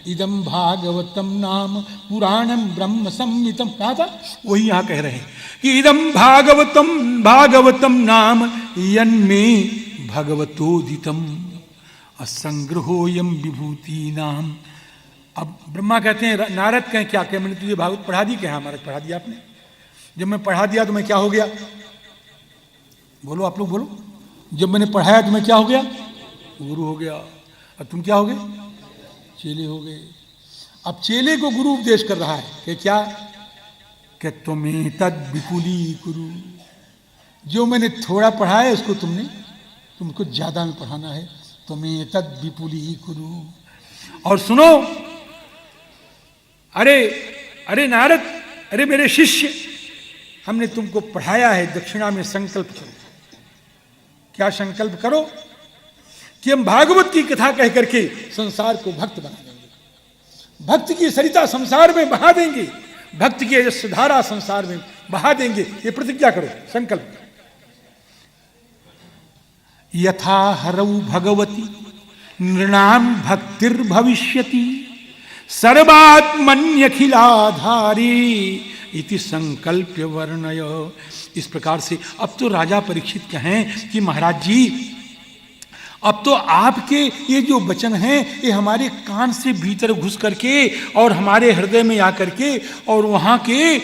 इदम भागवतम नाम पुराणम ब्रह्म संहितम, कहा था, वही यहाँ कह रहे हैं कि इदम भागवतम नाम यन्मे भगवतोदितम असंग्रहोयम विभूति नाम। अब ब्रह्मा कहते हैं, नारद कहें क्या कहें, मैंने तुझे भागवत पढ़ा दी? क्या महाराज पढ़ा दिया आपने? जब मैं पढ़ा दिया तो मैं क्या हो गया? बोलो आप लोग बोलो। जब मैंने पढ़ाया तो मैं क्या हो गया? गुरु हो गया। और तुम क्या हो गए? चेले हो गए। अब चेले को गुरु उपदेश कर रहा है कि क्या? कि तुम्हें तद विपुली गुरु, जो मैंने थोड़ा पढ़ाया उसको तुमको ज्यादा में पढ़ाना है। तुम्हें तद विपुली गुरु। और सुनो, अरे नारद, अरे मेरे शिष्य, हमने तुमको पढ़ाया है, दक्षिणा में संकल्प करो। क्या संकल्प करो? कि हम भागवत की कथा कह करके संसार को भक्त बना देंगे, भक्त की सरिता संसार में बहा देंगे, भक्त की यशधारा संसार में बहा देंगे। ये प्रतिज्ञा करो, संकल्प। यथा हरौ भगवती नृणाम भक्तिर्भविष्यति सर्वात्मन्यखिलाधारी इति संकल्प्य वर्णय। इस प्रकार से अब तो राजा परीक्षित कहें कि महाराज जी, अब तो आपके ये जो वचन हैं ये हमारे कान से भीतर घुस करके और हमारे हृदय में आकर के और वहाँ के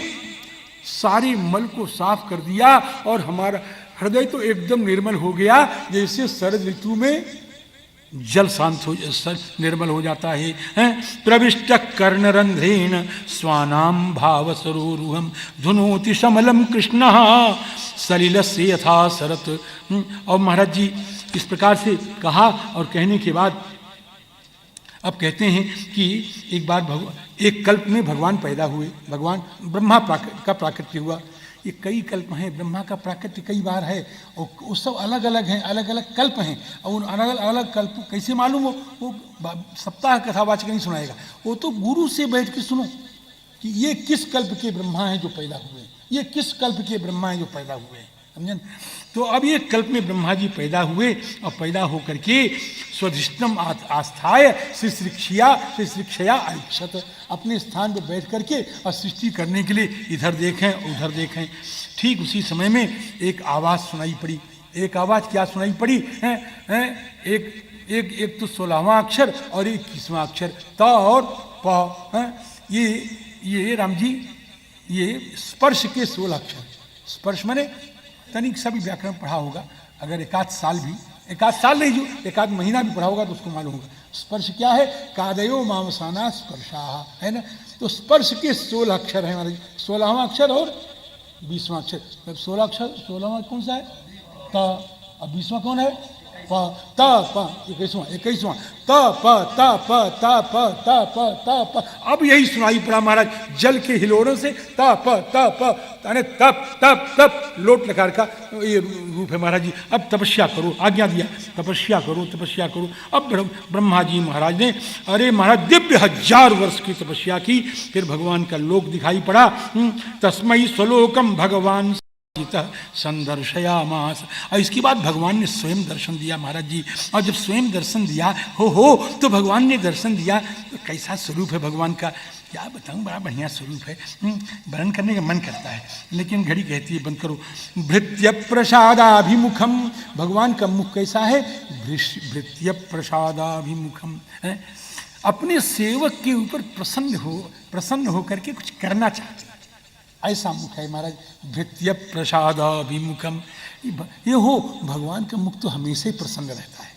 सारे मल को साफ कर दिया, और हमारा हृदय तो एकदम निर्मल हो गया, जैसे शरद ऋतु में जल शांत हो, निर्मल हो जाता है, प्रविष्ट कर्णरंध्रेण स्वानाम भाव सरोरुहम धुनोति समलम कृष्ण सलिल से यथा सरत। और महाराज जी इस प्रकार से कहा और कहने के बाद अब कहते हैं कि एक बार एक कल्प में भगवान पैदा हुए, भगवान ब्रह्मा का प्राकट्य हुआ। ये कई कल्प हैं, ब्रह्मा का प्राकट्य कई बार है और वो सब अलग अलग हैं, अलग अलग कल्प हैं। और उन अलग अलग कल्प कैसे मालूम हो, वो सप्ताह कथावाचक नहीं सुनाएगा, वो तो गुरु से बैठ के सुनो कि ये किस कल्प के ब्रह्मा हैं जो पैदा हुए, ये किस कल्प के ब्रह्मा हैं जो पैदा हुए, समझे। तो अब ये कल्प में ब्रह्मा जी पैदा हुए और पैदा होकर के स्वधिष्ठम आस्थाय शिश्रिक्षया ऐक्षत, अपने स्थान पर बैठ करके और सृष्टि करने के लिए इधर देखें उधर देखें। ठीक उसी समय में एक आवाज़ सुनाई पड़ी। एक आवाज़ क्या सुनाई पड़ी है? एक तो 16वां अक्षर और 21वां अक्षर त और प। ये राम जी ये स्पर्श के 16 अक्षर। स्पर्श माने तनिक सा भी व्याकरण पढ़ा होगा, अगर एक आध साल नहीं जो एक आध महीना भी पढ़ा होगा तो उसको मालूम होगा। स्पर्श क्या है? कादयो मामसाना स्पर्शा, है ना। तो स्पर्श के 16 अक्षर हैं हमारे, 16वां अक्षर और 20वां अक्षर। 16 अक्षर, 16वां कौन सा है? त, और 20वां कौन है? प, त प, 21वां त प त प त प त प त प। अब यही सुनाई पड़ा महाराज जल के हिलोरों से, त प त प, यानी तप तप तप लोट लकार का ये रूप है महाराज जी। अब तपस्या करो, आज्ञा दिया, तपस्या करो तपस्या करो। अब ब्रह्मा जी महाराज ने अरे महाराज दिव्य 1000 वर्ष की तपस्या की, फिर भगवान का लोक दिखाई पड़ा। तस्मै स्वलोकम भगवान संदर्शयामास। और इसके बाद भगवान ने स्वयं दर्शन दिया महाराज जी। और जब स्वयं दर्शन दिया हो तो भगवान ने दर्शन दिया तो कैसा स्वरूप है भगवान का, क्या बताऊं, बड़ा बढ़िया स्वरूप है, वर्णन करने का मन करता है लेकिन घड़ी कहती है बंद करो। भृत्य प्रसादाभिमुखम, भगवान का मुख कैसा है? भृत्य प्रसादाभिमुखम, अपने सेवक के ऊपर प्रसन्न हो करके कुछ करना चाहते, ऐसा मुख है महाराज। भृत्य प्रसादाभिमुखम, ये हो भगवान का मुख तो हमेशा ही प्रसन्न रहता है।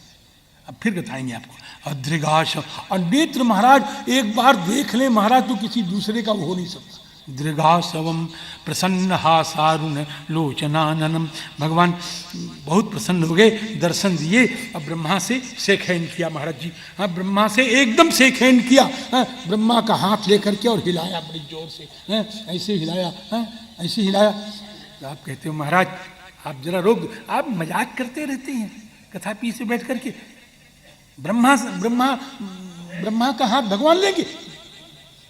अब फिर बताएंगे आपको। अदृगाश, और नेत्र महाराज एक बार देख ले महाराज तो किसी दूसरे का हो नहीं सकता। दृगाशवम प्रसन्न हासारुण लोचनाननम, भगवान बहुत प्रसन्न हो गए, दर्शन दिए। अब ब्रह्मा से शेक हैंड किया महाराज जी। हाँ, ब्रह्मा से एकदम शेक हैंड किया। हाँ, ब्रह्मा का हाथ लेकर के और हिलाया बड़ी जोर से। हाँ, ऐसे हिलाया, हाँ, ऐसे हिलाया। तो आप कहते हो महाराज आप जरा रोक दो, आप मजाक करते रहते हैं कथा पीछे बैठ करके। ब्रह्मा का हाथ भगवान लेंगे?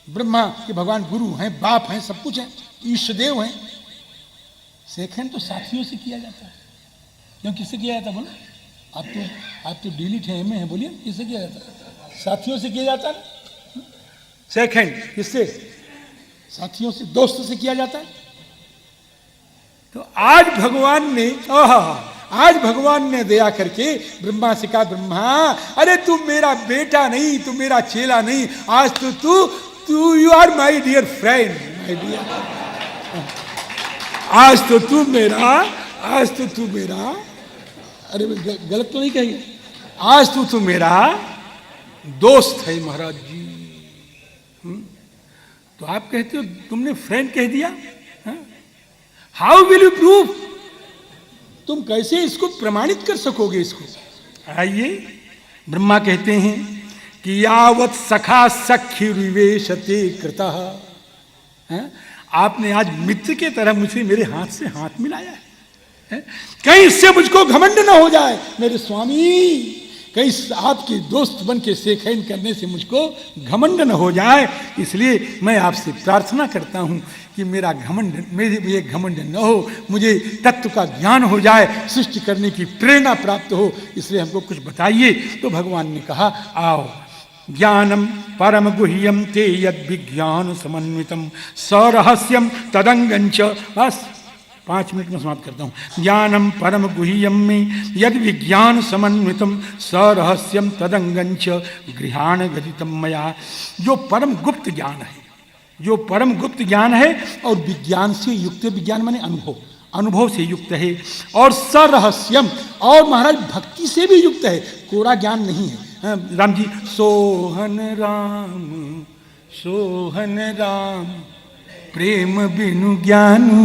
ब्रह्मा के भगवान गुरु हैं, बाप हैं, सब कुछ है, ईष्ट देव हैं। सेकंड तो साथियों से किया जाता है। क्यों किससे किया जाता? बोलो, आप तो डिलीट है, एम है, बोलिए किससे किया जाता है? साथियों से किया जाता है। सेकंड किससे? साथियों से, दोस्त से किया जाता है। तो आज भगवान ने दया करके ब्रह्मा से कहा, ब्रह्मा अरे तू मेरा बेटा नहीं, तू मेरा चेला नहीं, आज तो तू you are my dear friend, my dear, आज तो तू मेरा, अरे गलत तो नहीं कहेंगे, आज तू मेरा दोस्त है महाराज जी। तो आप कहते हो तुमने फ्रेंड कह दिया, हाउ विल यू प्रूव, तुम कैसे इसको प्रमाणित कर सकोगे इसको? आइए, ब्रह्मा कहते हैं कि यावत सखा सख्य विवेशते कृतः, आपने आज मित्र के तरह मुझे मेरे हाथ से हाथ मिलाया है, कहीं इससे मुझको घमंड न हो जाए मेरे स्वामी, कहीं आपके दोस्त बन के सेखैन करने से मुझको घमंड न हो जाए। इसलिए मैं आपसे प्रार्थना करता हूं कि मेरे घमंड न हो, मुझे तत्व का ज्ञान हो जाए, सृष्टि करने की प्रेरणा प्राप्त हो, इसलिए हमको कुछ बताइए। तो भगवान ने कहा, आओ, ज्ञानम परम गुह्यम ते यद विज्ञान समन्वितम सरहस्यम तदंगंच। बस 5 मिनट में समाप्त करता हूँ। ज्ञानम परम गुह्यम में यद विज्ञान समन्वितम सरहस्यम तदंगंच गृहाण गदितम मया। जो परम गुप्त ज्ञान है, जो परम गुप्त ज्ञान है और विज्ञान से युक्त, विज्ञान माने अनुभव, अनुभव से युक्त है, और सरहस्यम, और महाराज भक्ति से भी युक्त है, कोरा ज्ञान नहीं है। राम जी, सोहन राम सोहन राम, प्रेम बिनु ज्ञानू,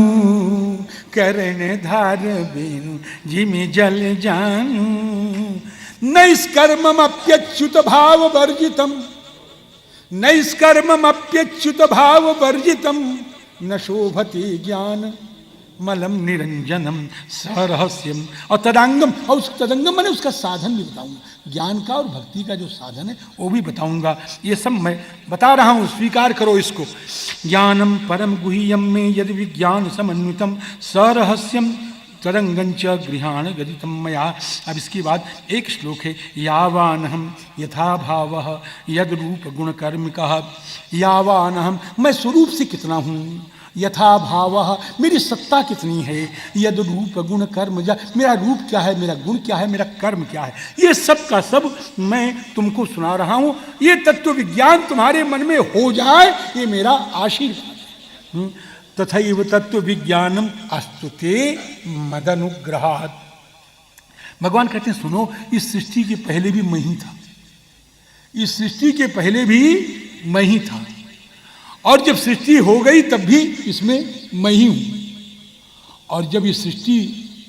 करण धार बिनु जिमि जल जानू, नैष्कर्ममप्यच्युत भाव वर्जितम, नैष्कर्ममप्यच्युत भाव वर्जितम, न शोभते ज्ञान मलम निरंजनम सरहस्यम। और तदांगम, और उस तदंगम मैंने उसका साधन भी बताऊंगा, ज्ञान का और भक्ति का जो साधन है वो भी बताऊंगा। ये सब मैं बता रहा हूं, स्वीकार करो इसको। ज्ञानम परम गुह्यम में यदि विज्ञान समन्वितम सरहस्यम तदंगंच गृहाण गदितम मया। अब इसके बाद एक श्लोक है, यावान हम यथा भाव यद रूप गुण कर्मिका, यावान हम, मैं स्वरूप से कितना हूँ, यथा भाव, मेरी सत्ता कितनी है, यद रूप गुण कर्म, मेरा रूप क्या है, मेरा गुण क्या है, मेरा कर्म क्या है, ये सब का सब मैं तुमको सुना रहा हूँ। ये तत्व विज्ञान तुम्हारे मन में हो जाए, ये मेरा आशीर्वाद है। तथैव तत्व विज्ञानम अस्तुते मदनुग्रहात्। भगवान कहते हैं सुनो, इस सृष्टि के पहले भी मैं ही था, इस सृष्टि के पहले भी मैं ही था, और जब सृष्टि हो गई तब भी इसमें मैं ही हूं, और जब इस सृष्टि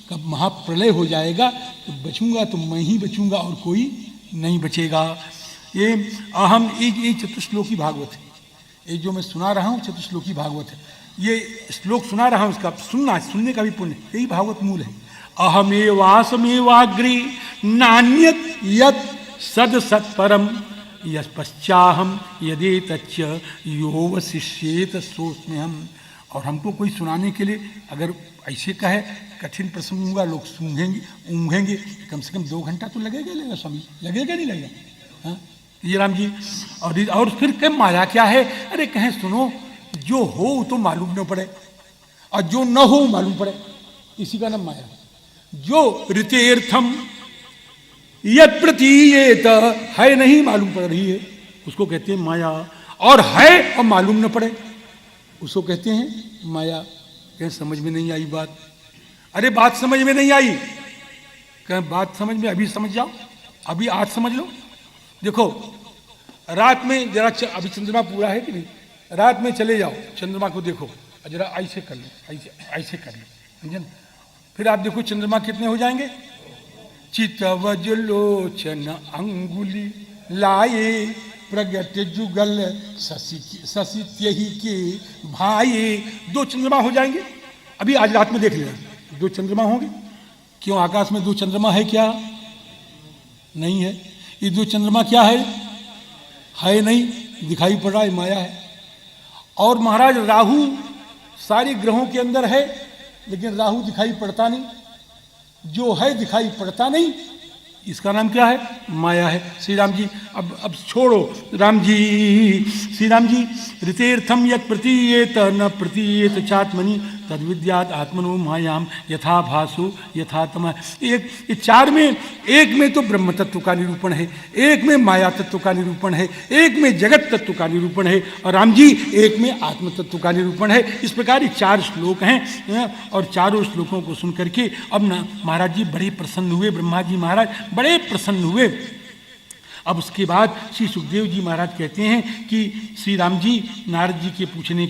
का महाप्रलय हो जाएगा तो बचूंगा तो मैं ही बचूंगा और कोई नहीं बचेगा। ये अहम, ये चतुश्लोकी भागवत है, ये जो मैं सुना रहा हूँ चतुश्लोकी भागवत है, ये श्लोक सुना रहा हूँ, इसका सुनने का भी पुण्य, यही भागवत मूल है। अहमेवासमेवाग्रे नान्यत यत् सद सत्परम यस्पश्चाहम यदि तच्च यो वशिष्येत सोस्म्यहम। और हमको कोई सुनाने के लिए अगर ऐसे कहे, कठिन प्रसंग होगा, लोग ऊँघेंगे, कम से कम 2 घंटा तो लगेगा स्वामी, लगेगा नहीं लगेगा? हाँ ये राम जी। और फिर कब माया क्या है? अरे कहें सुनो, जो हो तो मालूम न पड़े और जो न हो मालूम पड़े, इसी का नाम माया। जो ऋतेर्थम यद प्रतीयेत, है नहीं मालूम पड़ रही है, उसको कहते हैं माया, और है और मालूम न पड़े उसको कहते हैं माया। कहीं समझ में नहीं आई बात? अरे बात समझ में नहीं आई, कहें बात समझ में, अभी समझ जाओ, अभी आज समझ लो। देखो रात में जरा अभी चंद्रमा पूरा है कि नहीं, रात में चले जाओ चंद्रमा को देखो, जरा ऐसे कर लो, ऐसे कर लो, समझे ना? फिर आप देखो चंद्रमा कितने हो जाएंगे। चितवज्लोचन अंगुली लाए, प्रगट जुगल ससित्यहि के भाए। 2 चंद्रमा हो जाएंगे। अभी आज रात में देख लेना, 2 चंद्रमा होंगे। क्यों आकाश में 2 चंद्रमा है क्या? नहीं है। ये 2 चंद्रमा क्या है नहीं, दिखाई पड़ रहा है, माया है। और महाराज राहु सारे ग्रहों के अंदर है, लेकिन राहु दिखाई पड़ता नहीं, जो है दिखाई पड़ता नहीं, इसका नाम क्या है? माया है। श्री राम जी अब छोड़ो राम जी। श्री राम जी, ऋतेर्थम यत् प्रतीयेत न प्रतीयेत चात्मनि तद्विद्यात् आत्मनो मायाम यथा भासो यथा तम। एक 4 में, एक में तो ब्रह्म तत्व का निरूपण है, एक में माया तत्व का निरूपण है, एक में जगत तत्व का निरूपण है, और राम जी एक में आत्म तत्व का निरूपण है। इस प्रकार ये 4 श्लोक हैं, और चारों श्लोकों को सुन करके अब ना महाराज जी बड़े प्रसन्न हुए, ब्रह्मा जी महाराज बड़े प्रसन्न हुए। अब उसके बाद श्री सुखदेव जी महाराज कहते हैं कि श्री राम जी नारद जी के पूछने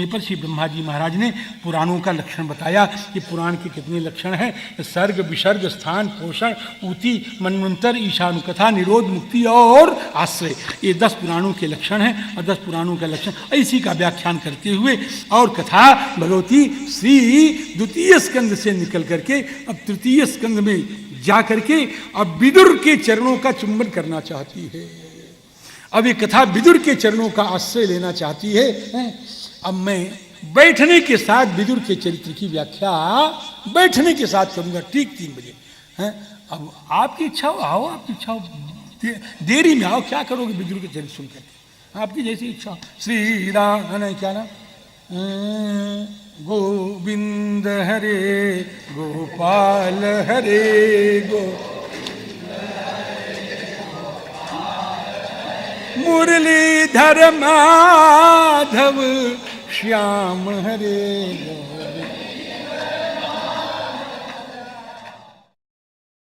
पर श्री ब्रह्मा जी महाराज ने पुराणों का लक्षण बताया कि पुराण के कितने लक्षण हैं। सर्ग, विसर्ग, स्थान, पोषण, ऊति, मनवंतर, ईशानुकथा, निरोध, मुक्ति और आश्रय, ये 10 पुराणों के लक्षण हैं। और 10 पुराणों का लक्षण इसी का व्याख्यान करते हुए और कथा भगवती श्री 2 स्कंद से निकल करके अब 3 स्कंद में जा करके अब विदुर के चरणों का चुंबन करना चाहती है। अब ये कथा विदुर के चरणों का आश्रय लेना चाहती है। अब मैं बैठने के साथ विदुर के चरित्र की व्याख्या बैठने के साथ करूंगा, ठीक 3 बजे। अब आपकी इच्छा हो आओ, आपकी इच्छा हो देरी में आओ, क्या करोगे विदुर के चरित्र सुनकर, आपकी जैसी इच्छा। श्री राम क्या ना, गोविंद हरे गोपाल हरे मुरलीधर माधव श्याम हरे।